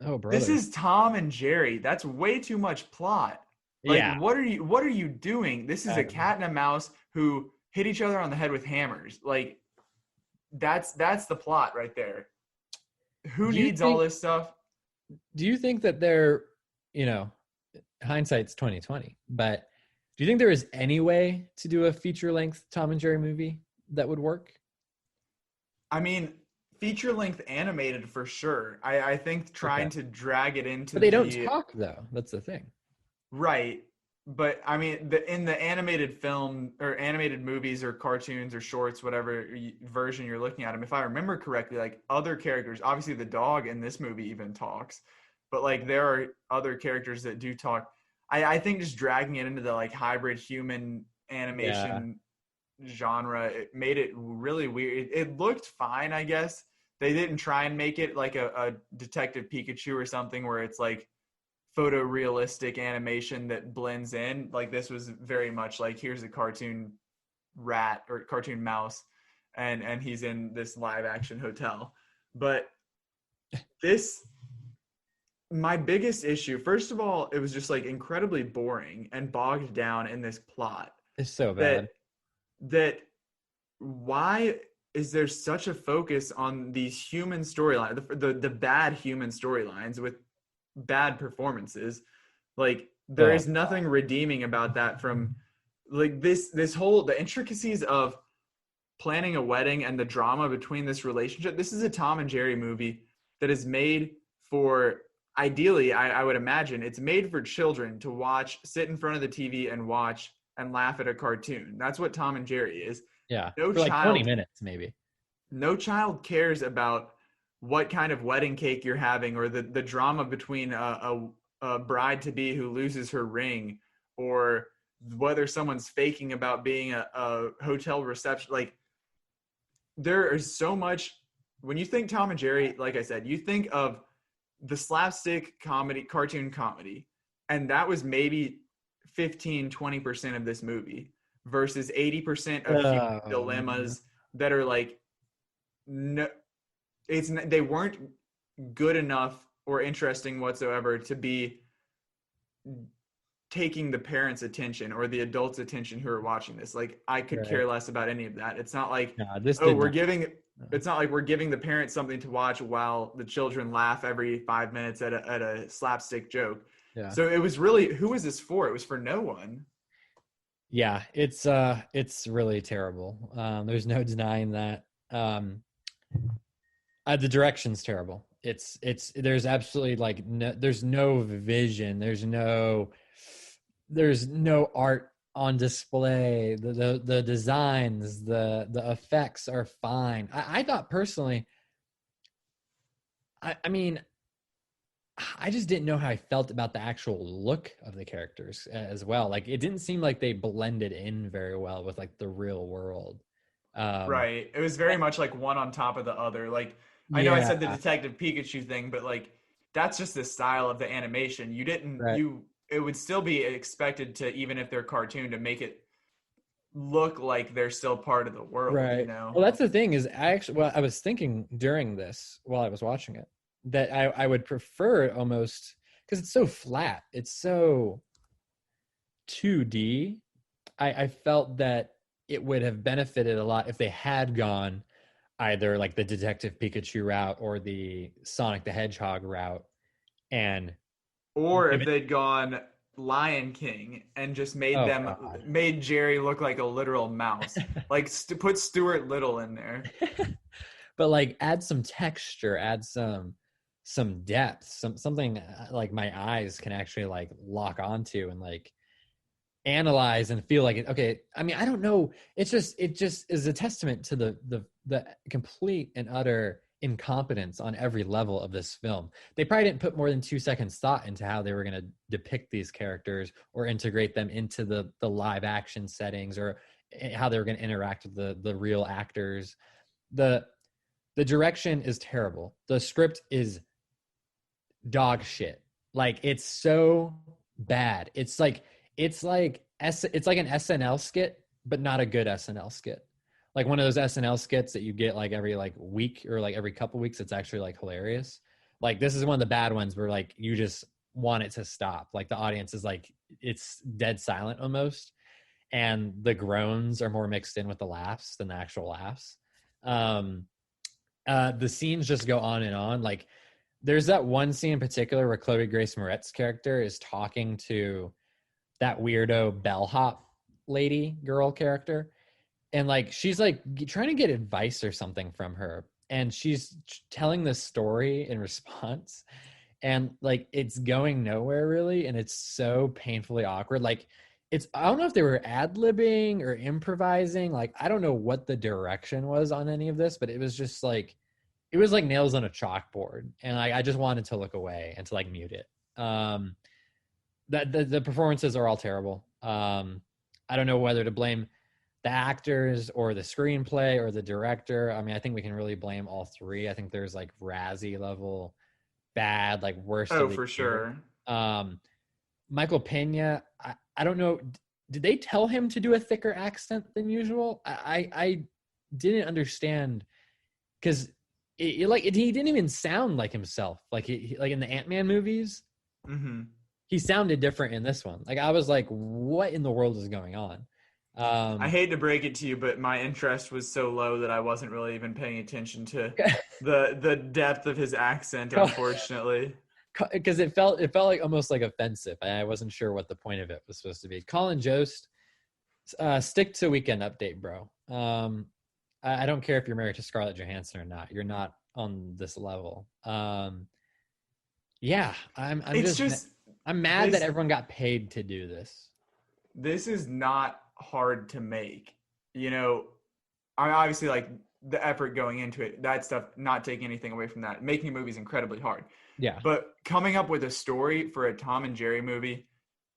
Oh, brother. This is Tom and Jerry. That's way too much plot. Like, yeah. What are you doing? This is a cat and a mouse who hit each other on the head with hammers. Like, that's the plot right there. Who needs all this stuff? Do you think that they're, hindsight's 2020, but do you think there is any way to do a feature-length Tom and Jerry movie that would work? I mean, feature-length animated for sure. I think trying to drag it into. But they don't talk though. That's the thing. Right. But I mean, in the animated film or animated movies or cartoons or shorts, whatever version you're looking at them, if I remember correctly, like other characters, obviously the dog in this movie even talks, but like there are other characters that do talk. I think just dragging it into the like hybrid human animation genre, it made it really weird. It looked fine, I guess. They didn't try and make it like a Detective Pikachu or something where it's like photorealistic animation that blends in. Like this was very much like here's a cartoon rat or cartoon mouse and he's in this live action hotel. But my biggest issue, first of all, it was just like incredibly boring and bogged down in this plot. It's so bad. That why is there such a focus on these human storylines, the bad human storylines with bad performances? Like there is nothing redeeming about that from like this whole, the intricacies of planning a wedding and the drama between this relationship. This is a Tom and Jerry movie that is made for, ideally, I would imagine it's made for children to watch, sit in front of the TV and watch and laugh at a cartoon. That's what Tom and Jerry is. Yeah. For like 20 minutes, maybe. No child cares about what kind of wedding cake you're having or the drama between a bride to be who loses her ring or whether someone's faking about being a hotel reception. Like there is so much, when you think Tom and Jerry, like I said, you think of the slapstick comedy, cartoon comedy, and that was maybe 15-20% of this movie. versus 80% of human dilemmas that are like, no, they weren't good enough or interesting whatsoever to be taking the parents' attention or the adults' attention who are watching this. Like, I could care less about any of that. It's not like, this oh, we're giving it's not like we're giving the parents something to watch while the children laugh every 5 minutes at a slapstick joke. Yeah. So it was really, who was this for? It was for no one. Yeah, it's really terrible. There's no denying that. The direction's terrible. There's absolutely like there's no vision. There's no art on display. The designs, the effects are fine. I thought personally, I mean, I just didn't know how I felt about the actual look of the characters as well. Like, it didn't seem like they blended in very well with like the real world. Right. It was very much like one on top of the other. Like, I know I said the Detective Pikachu thing, but like, that's just the style of the animation. You didn't, it would still be expected to, even if they're cartoon, to make it look like they're still part of the world, right. You know? Well, that's the thing is I was thinking during this while I was watching it that I would prefer it almost because it's so flat. It's so 2D. I felt that it would have benefited a lot if they had gone either like the Detective Pikachu route or the Sonic the Hedgehog route, or if they'd gone Lion King and just made Jerry look like a literal mouse, like put Stuart Little in there, but like add some texture, add some depth, something like my eyes can actually like lock onto and like analyze and feel like it. Okay, I mean, I don't know. It just is a testament to the complete and utter incompetence on every level of this film. They probably didn't put more than 2 seconds thought into how they were going to depict these characters or integrate them into the live action settings or how they were going to interact with the real actors. The direction is terrible. The script is dog shit. Like, it's so bad. It's like an SNL skit, but not a good SNL skit. Like one of those SNL skits that you get like every like week or like every couple weeks. It's actually like hilarious. Like, this is one of the bad ones where like you just want it to stop. Like, the audience is like, it's dead silent almost. And the groans are more mixed in with the laughs than the actual laughs. The scenes just go on and on. Like, there's that one scene in particular where Chloe Grace Moretz's character is talking to that weirdo bellhop lady girl character. And like, she's like trying to get advice or something from her. And she's telling this story in response. And like, it's going nowhere really. And it's so painfully awkward. Like, I don't know if they were ad-libbing or improvising. Like, I don't know what the direction was on any of this, but it was just like, it was like nails on a chalkboard. And I just wanted to look away and to like mute it. The performances are all terrible. I don't know whether to blame the actors or the screenplay or the director. I mean, I think we can really blame all three. I think there's like Razzie level bad, like worst. Oh, for sure. Michael Pena, I don't know. Did they tell him to do a thicker accent than usual? I didn't understand because he didn't even sound like himself. Like like in the Ant-Man movies, he sounded different in this one. Like, I was like, what in the world is going on? I hate to break it to you, but my interest was so low that I wasn't really even paying attention to the depth of his accent, unfortunately. Because it felt like almost like offensive. I wasn't sure what the point of it was supposed to be. Colin Jost, stick to Weekend Update, bro. I don't care if you're married to Scarlett Johansson or not. You're not on this level. Yeah, I'm mad that everyone got paid to do this. This is not hard to make. You know, I obviously like the effort going into it, that stuff, not taking anything away from that. Making a movie is incredibly hard. Yeah. But coming up with a story for a Tom and Jerry movie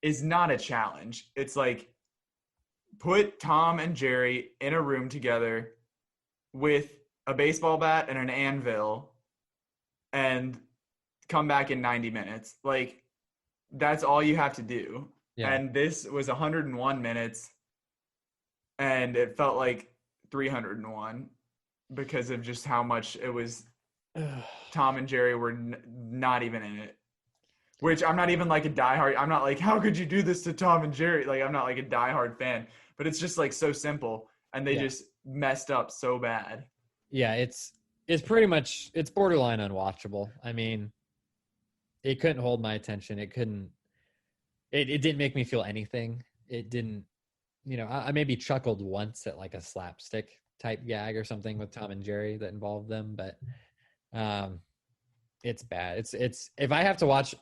is not a challenge. It's like, put Tom and Jerry in a room together with a baseball bat and an anvil and come back in 90 minutes. Like, that's all you have to do. Yeah. And this was 101 minutes and it felt like 301 because of just how much it was. Tom and Jerry were not even in it. Which I'm not even like a diehard. I'm not like, how could you do this to Tom and Jerry? Like, I'm not like a diehard fan, but it's just like so simple, and they just messed up so bad. Yeah, it's pretty much, it's borderline unwatchable. I mean, it couldn't hold my attention. It didn't make me feel anything. It didn't, I maybe chuckled once at like a slapstick type gag or something with Tom and Jerry that involved them, but it's bad. It's if I have to watch,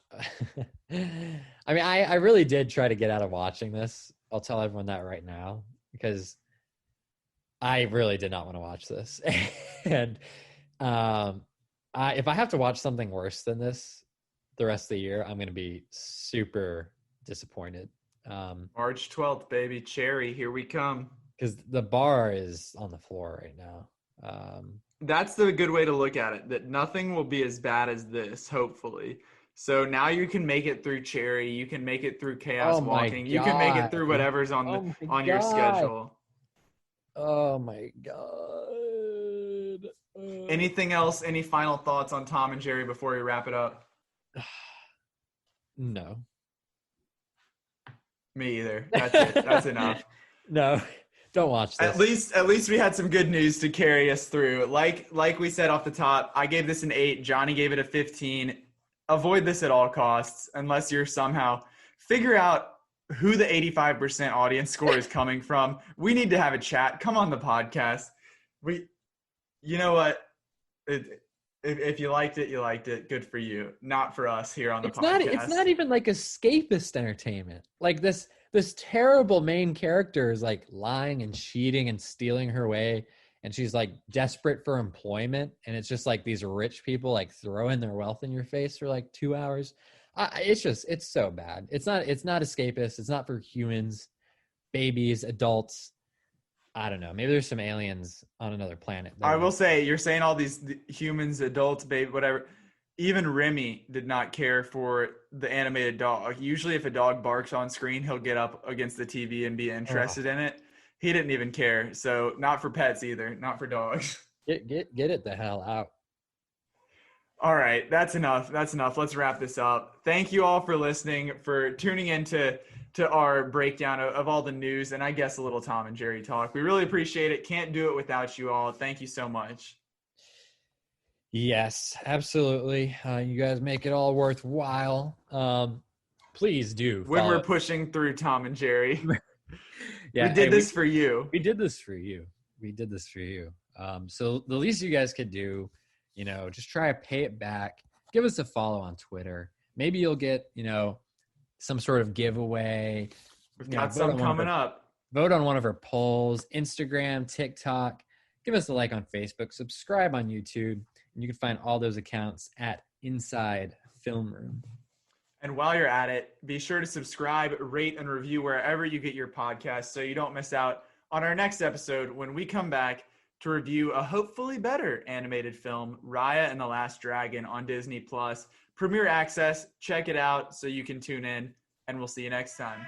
I mean, I really did try to get out of watching this. I'll tell everyone that right now, because I really did not want to watch this. And if I have to watch something worse than this the rest of the year, I'm going to be super disappointed. March 12th, baby. Cherry, here we come. Because the bar is on the floor right now. That's the good way to look at it, that nothing will be as bad as this, hopefully. So now you can make it through Cherry. You can make it through Chaos Walking. You can make it through whatever's on your schedule. Oh, my God. Anything else? Any final thoughts on Tom and Jerry before we wrap it up? No. Me either. That's it. That's enough. No. Don't watch this. At least we had some good news to carry us through. Like we said off the top, I gave this an 8. Johnny gave it a 15. Avoid this at all costs unless you're somehow figure out who the 85% audience score is coming from. We need to have a chat. Come on the podcast. You know what? If you liked it, you liked it. Good for you. Not for us here on the podcast. It's not even like escapist entertainment. Like this terrible main character is like lying and cheating and stealing her way, and she's like desperate for employment, and it's just like these rich people like throwing their wealth in your face for like 2 hours. It's so bad. It's not escapist. It's not for humans, babies, adults. I don't know. Maybe there's some aliens on another planet. I will say, you're saying all these humans, adults, baby, whatever. Even Remy did not care for the animated dog. Usually if a dog barks on screen, he'll get up against the TV and be interested in it. He didn't even care. So not for pets either. Not for dogs. Get it the hell out. All right. That's enough. Let's wrap this up. Thank you all for listening, for tuning in to our breakdown of all the news, and I guess a little Tom and Jerry talk. We really appreciate it. Can't do it without you all. Thank you so much. Yes, absolutely. You guys make it all worthwhile. Please do. When we're pushing through Tom and Jerry. Yeah, we did this for you. We did this for you. So the least you guys could do, just try to pay it back. Give us a follow on Twitter. Maybe you'll get, some sort of giveaway. We've got some coming up. Vote on one of our polls. Instagram, TikTok. Give us a like on Facebook. Subscribe on YouTube. And you can find all those accounts at Inside Film Room. And while you're at it, be sure to subscribe, rate, and review wherever you get your podcasts so you don't miss out on our next episode when we come back to review a hopefully better animated film, Raya and the Last Dragon, on Disney+. Premiere access. Check it out so you can tune in, and we'll see you next time.